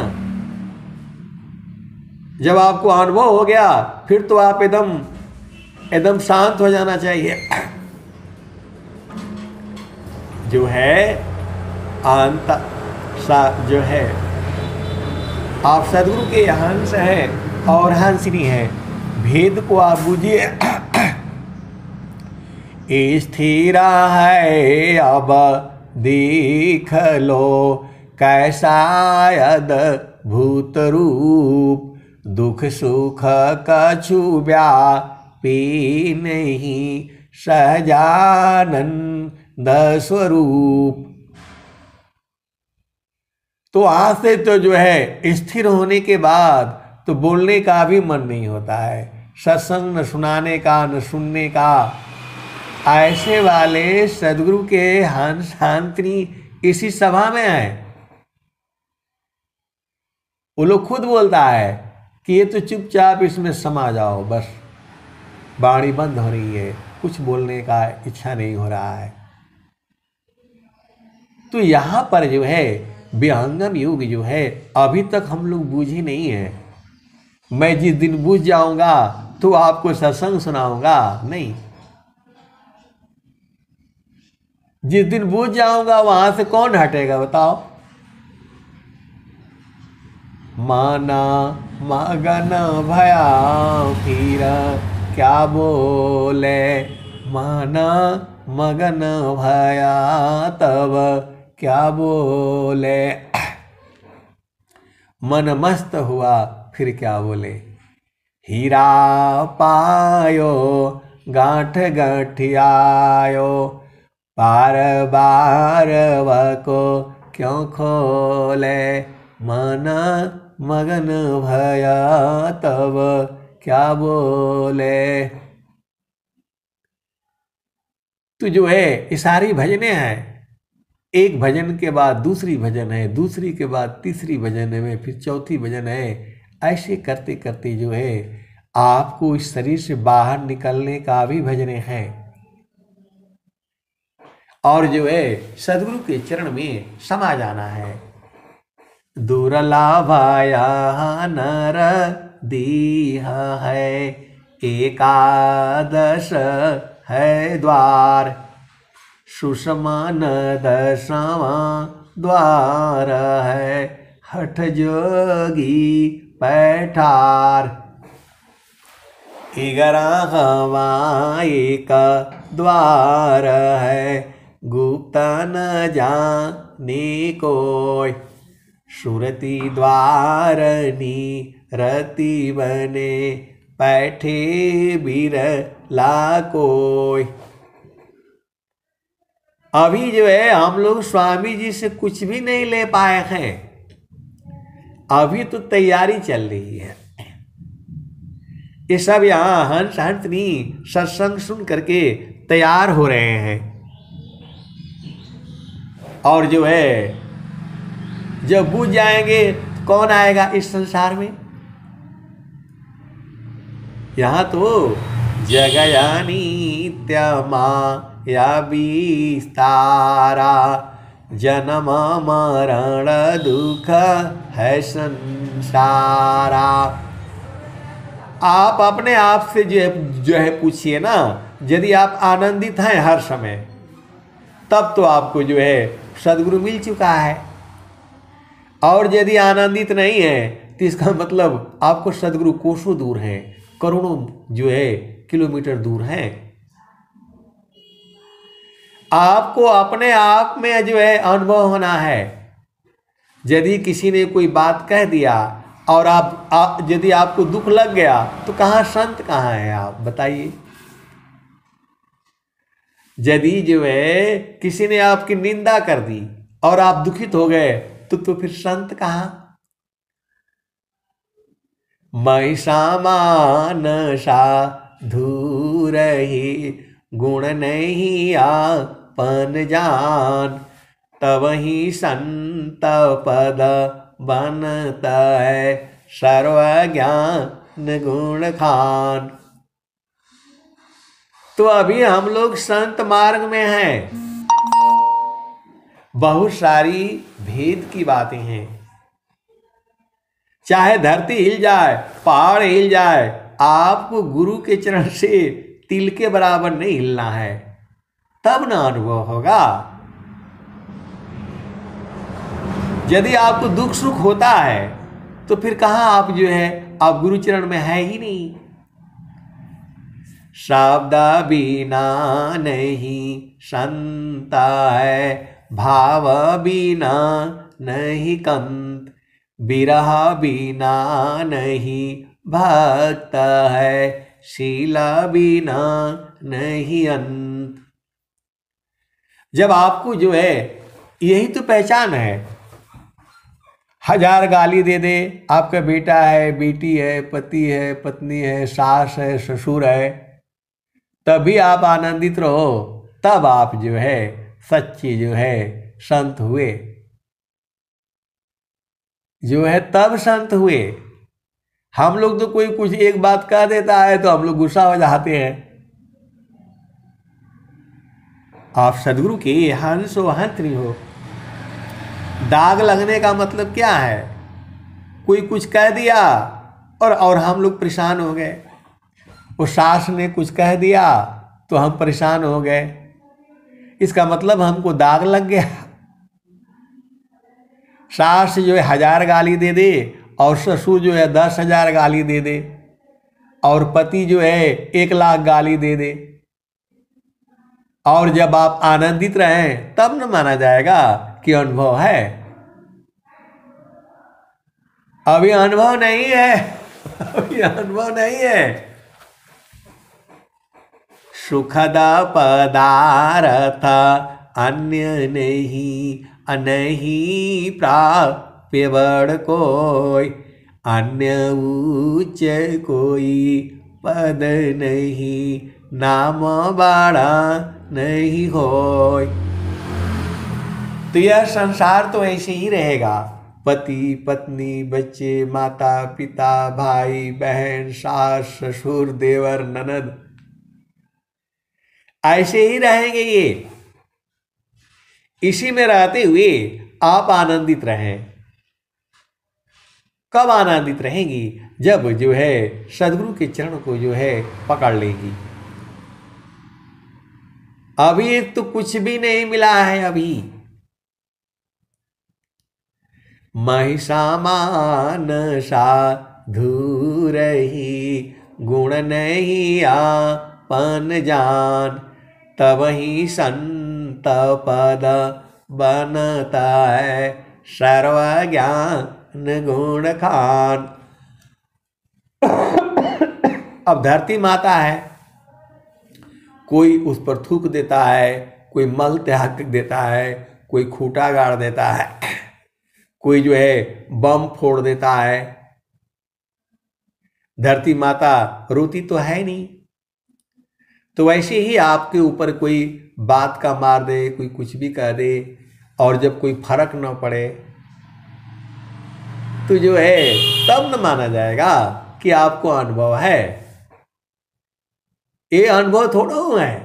जब आपको अनुभव हो गया फिर तो आप एकदम शांत हो जाना चाहिए। जो है अंत जो है आप सदगुरु के हंस हैं और हंसनी हैं, भेद को आप बुझिए। स्थिर है अब देख लो कैसा अद्भुत रूप, दुख सुख कछु व्यापी नहीं सहजानंद स्वरूप। तो आज से तो जो है स्थिर होने के बाद तो बोलने का भी मन नहीं होता है, सत्संग न सुनाने का न सुनने का। ऐसे वाले सदगुरु के हंस हंसनी इसी सभा में है। वो लोग खुद बोलता है कि ये तो चुपचाप इसमें समा जाओ, बस वाणी बंद हो रही है, कुछ बोलने का इच्छा नहीं हो रहा है। तो यहाँ पर जो है विहंगम युग जो है अभी तक हम लोग बूझे नहीं है। मैं जिस दिन बूझ जाऊंगा तो आपको सत्संग सुनाऊंगा नहीं। जिस दिन बूझ जाऊंगा वहां से कौन हटेगा बताओ? माना मगन भया फिर क्या बोले, माना मगन भया तब क्या बोले। मन मस्त हुआ फिर क्या बोले। हीरा पायो गांठ गठियायो, बार बार वको क्यों खोले। मन मगन भया तब क्या बोले। तो जो है ये सारी भजनें हैं, एक भजन के बाद दूसरी भजन है, दूसरी के बाद तीसरी भजन है, फिर चौथी भजन है। ऐसे करते करते जो है आपको इस शरीर से बाहर निकलने का भी भजनें हैं, और जो है सदगुरु के चरण में समा जाना है। दुर्लभाया नर दीह है, एकादश है द्वार, सुषमान दशवा द्वार है, हठ जोगी पैठार। 11वां एक द्वार है, गुप्त न जाने कोई, सुरती द्वारनी रति बने, बैठे बिरला कोई। अभी जो है हम लोग स्वामी जी से कुछ भी नहीं ले पाए हैं, अभी तो तैयारी चल रही है। ये सब यहाँ हंस हंसनी सत्संग सुन करके तैयार हो रहे हैं, और जो है जब बूझ जाएंगे तो कौन आएगा इस संसार में? यहाँ तो जगया नित्य माँ या विस्तारा, जन्म मरण दुख है संसारा। आप अपने आप से जो है पूछिए ना, यदि आप आनंदित हैं हर समय, तब तो आपको जो है सद्गुरु मिल चुका है। और यदि आनंदित नहीं है तो इसका मतलब आपको सद्गुरु कोसों दूर हैं, करोड़ों जो है किलोमीटर दूर हैं। आपको अपने आप में जो है अनुभव होना है। यदि किसी ने कोई बात कह दिया और यदि आपको दुख लग गया तो कहाँ संत कहाँ है, आप बताइए। यदि जो है किसी ने आपकी निंदा कर दी और आप दुखित हो गए तो फिर संत कहाँ। मैं समान साधु रही, गुण नहीं आपन जान, तब ही संत पद बनता है, सर्वज्ञान गुण खान। तो अभी हम लोग संत मार्ग में हैं। बहुत सारी भेद की बातें हैं। चाहे धरती हिल जाए, पहाड़ हिल जाए, आपको गुरु के चरण से तिल के बराबर नहीं हिलना है, तब ना अनुभव होगा। यदि आपको दुख सुख होता है तो फिर कहाँ आप जो है आप गुरु चरण में है ही नहीं। शब्द बिना नहीं संता है, भाव बिना नहीं कंत, बिरह बिना नहीं भक्त है, शीला बिना नहीं अंत। जब आपको जो है यही तो पहचान है, हजार गाली दे दे, आपका बेटा है, बेटी है, पति है, पत्नी है, सास है, ससुर है, तभी आप आनंदित रहो, तब आप जो है सच्चे जो है संत हुए, जो है तब संत हुए। हम लोग तो कोई कुछ एक बात कह देता है तो हम लोग गुस्सा हो जाते हैं। आप सद्गुरु के हंस हो हंत नहीं हो। दाग लगने का मतलब क्या है? कोई कुछ कह दिया और हम लोग परेशान हो गए। वो सास ने कुछ कह दिया तो हम परेशान हो गए, इसका मतलब हमको दाग लग गया। सास जो है 1000 गाली दे दे और ससुर जो है 10,000 गाली दे दे और पति जो है 1,00,000 गाली दे दे, और जब आप आनंदित रहें तब न माना जाएगा कि अनुभव है। अभी अनुभव नहीं है, अभी अनुभव नहीं है। सुखद पदार्थ अन्य नहीं प्राप्य बड़ कोई, अन्य उच्च कोई पद नहीं, नाम बड़ा नहीं होय। तो यह संसार तो ऐसे ही रहेगा। पति पत्नी, बच्चे, माता पिता, भाई बहन, सास ससुर, देवर ननद, ऐसे ही रहेंगे ये। इसी में रहते हुए आप आनंदित रहें। कब आनंदित रहेंगी? जब जो है सद्गुरु के चरण को जो है पकड़ लेगी। अभी तो कुछ भी नहीं मिला है। अभी मैं समान साधु रही, गुण नहीं आपन जान, तब ही संत पद बनता है, सर्वज्ञान गुण खान। अब धरती माता है, कोई उस पर थूक देता है, कोई मल त्याग देता है, कोई खूंटा गाड़ देता है, कोई जो है बम फोड़ देता है। धरती माता रोती तो है नहीं। तो वैसे ही आपके ऊपर कोई बात का मार दे, कोई कुछ भी कह दे, और जब कोई फर्क न पड़े तो जो है तब न माना जाएगा कि आपको अनुभव है। ये अनुभव थोड़ा है।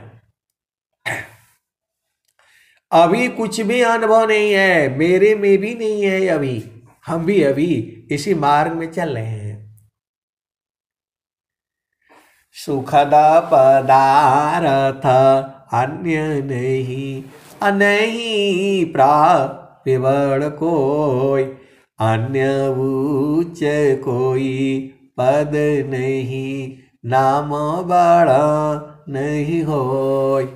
अभी कुछ भी अनुभव नहीं है, मेरे में भी नहीं है अभी, हम भी अभी इसी मार्ग में चल रहे हैं। सुखद पदार्थ अन्य नहीं, नहीं प्राप्य कोई, अन्य उच्च कोई पद नहीं, नाम बड़ा नहीं होय।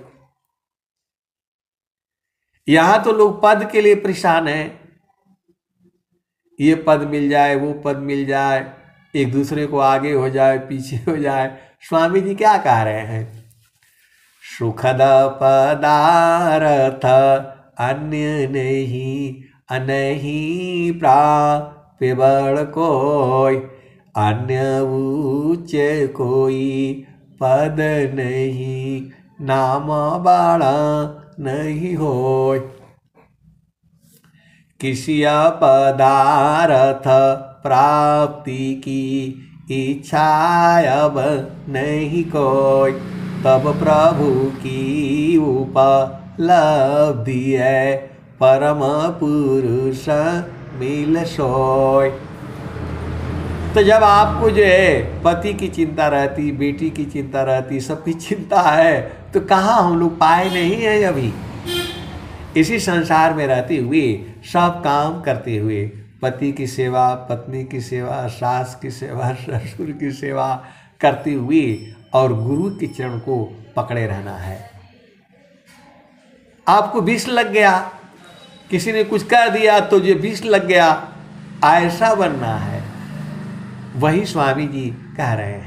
यहां तो लोग पद के लिए परेशान हैं, ये पद मिल जाए, वो पद मिल जाए, एक दूसरे को आगे हो जाए, पीछे हो जाए। स्वामी जी क्या कह रहे हैं? सुखद पदार्थ अन्य नहीं, नहीं प्राप्य कोई, अन्य उच्च कोई पद नहीं, नाम बड़ा नहीं होय। किसी पदार्थ प्राप्ति की इच्छा अब नहीं कोई, तब प्रभु की उपलब्धि है, परम पुरुष मिल सोय। तो जब आपको जो है पति की चिंता रहती, बेटी की चिंता रहती, सबकी चिंता है, तो कहाँ हम लोग पाए नहीं है अभी। इसी संसार में रहते हुए, सब काम करते हुए, पति की सेवा, पत्नी की सेवा, सास की सेवा, ससुर की सेवा करते हुए और गुरु के चरण को पकड़े रहना है। आपको विष लग गया, किसी ने कुछ कह दिया तो ये विष लग गया, ऐसा बनना है। वही स्वामी जी कह रहे हैं,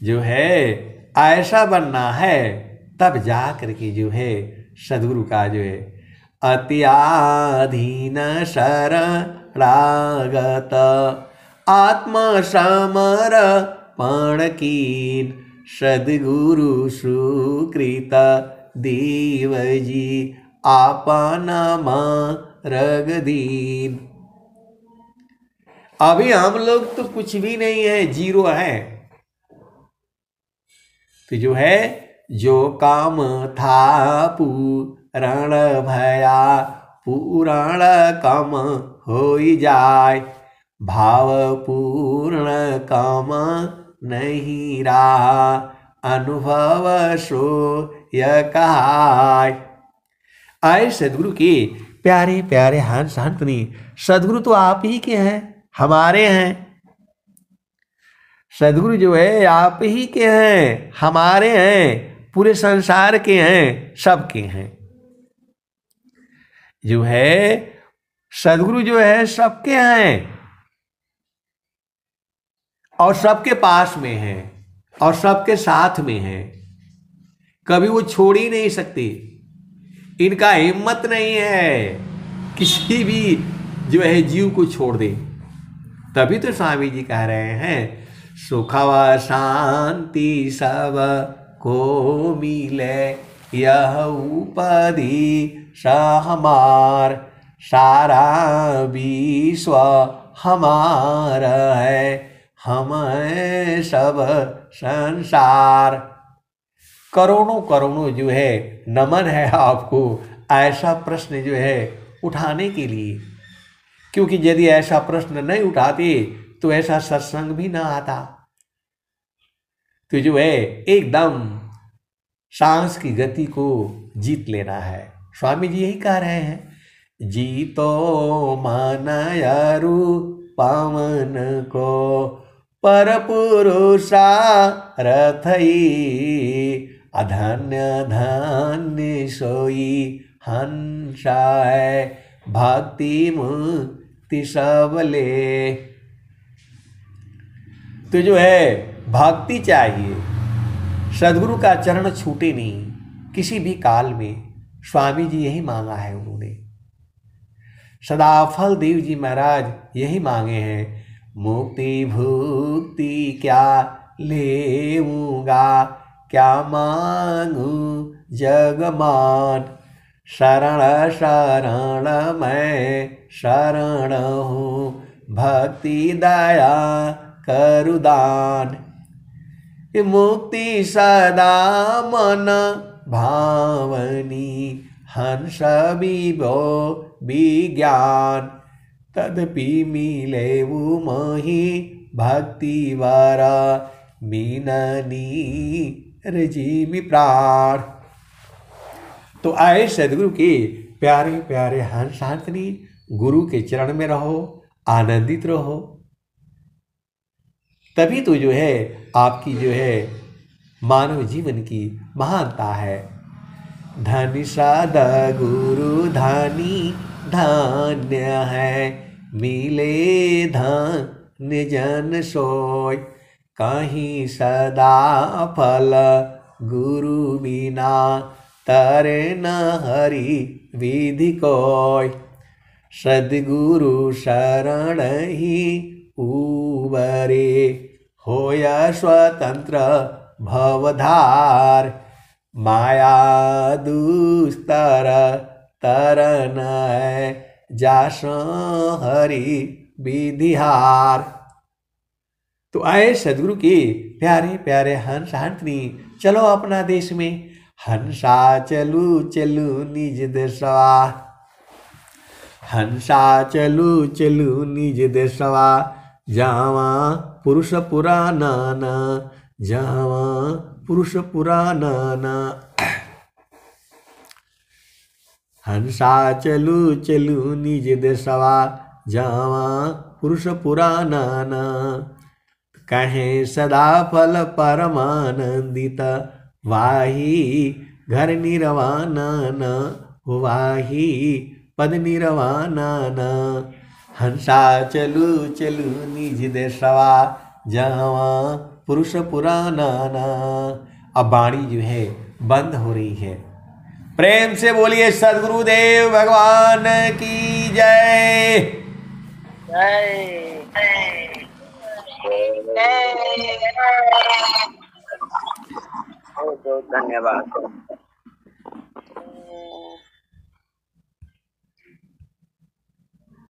जो है ऐसा बनना है, तब जा करके जो है सदगुरु का जो है अत्याधीन शरणागत आत्म समर्पण कीन, सदगुरु सुकृत देव जी आपन मार्ग दीन। अभी हम लोग तो कुछ भी नहीं है, जीरो है। तो जो है, जो काम था पूरण भया, पूरण कम हो जाए, भाव पूर्ण कम नहीं रहा, अनुभव सो यह कहाय। आए सदगुरु के प्यारे प्यारे हंस हंसनी, सदगुरु तो आप ही के हैं, हमारे हैं। सदगुरु जो है आप ही के हैं, हमारे हैं, पूरे संसार के हैं, सबके हैं। जो है सदगुरु जो है सबके हैं और सबके पास में हैं और सबके साथ में हैं। कभी वो छोड़ ही नहीं सकते, इनका हिम्मत नहीं है किसी भी जो है जीव को छोड़ दे। तभी तो स्वामी जी कह रहे हैं, सुख व शांति सब को मिले, यह उपाधि हमार, सारा विश्व हमारा है, हम हैं सब संसार। करोड़ों करोड़ों जो है नमन है आपको ऐसा प्रश्न जो है उठाने के लिए, क्योंकि यदि ऐसा प्रश्न नहीं उठाते तो ऐसा सत्संग भी ना आता। तो जो है एकदम सांस की गति को जीत लेना है। स्वामी जी यही कह रहे हैं, जीतो मानयरु पावन को, पर पुरुषा रथई, अधन्य धन्य सोई हंसा है, भक्ति मुक्ति सबले। तो जो है भक्ति चाहिए, सदगुरु का चरण छूटे नहीं किसी भी काल में। स्वामी जी यही मांगा है उन्होंने, सदाफल देव जी महाराज यही मांगे हैं, मुक्ति भुक्ति क्या लेऊंगा, क्या मांगू जगमान, शरण शरण मैं शरण हूँ, भक्ति दया करुदान। मुक्ति सदा मन भावनी हंस विभो विज्ञान तदपि मिलेवु मोहि भक्ति वारा मीननी रजीमी प्राण। तो आए सदगुरु के प्यारे प्यारे हंसातनी, गुरु के चरण में रहो, आनंदित रहो, तभी तो जो है आपकी जो है मानव जीवन की महानता है। धनी सद गुरु धनी धन्य है, मिले धन्य जन सोय, कहीं सदा फल गुरु बिना तरे न हरि विधि कोय। सद्गुरु शरण ही उबरे, होया स्वतंत्र भवधार, माया दुस्तर तरन जासो हरि विधिहार। तो आए सदगुरु के प्यारे प्यारे हंस हंसनी, चलो अपना देश में हंसा चलू चलू निज देशवा, हंसा चलू चलू निज देशवा, जावा पुरुष पुराना ना, जावा पुरुष पुराना ना। हंसा चलू चलू निज देशवा, जावा पुरुष पुराना ना, कहे सदा फल परमानंदित, वाही घर निर्वाणा न, वाही पद निर्वाणा न। हंसा चलू चलू निज देशवा, जहाँ पुरुष पुराना न। अब वाणी जो है बंद हो रही है। प्रेम से बोलिए सद्गुरुदेव भगवान की जय। बहुत बहुत धन्यवाद।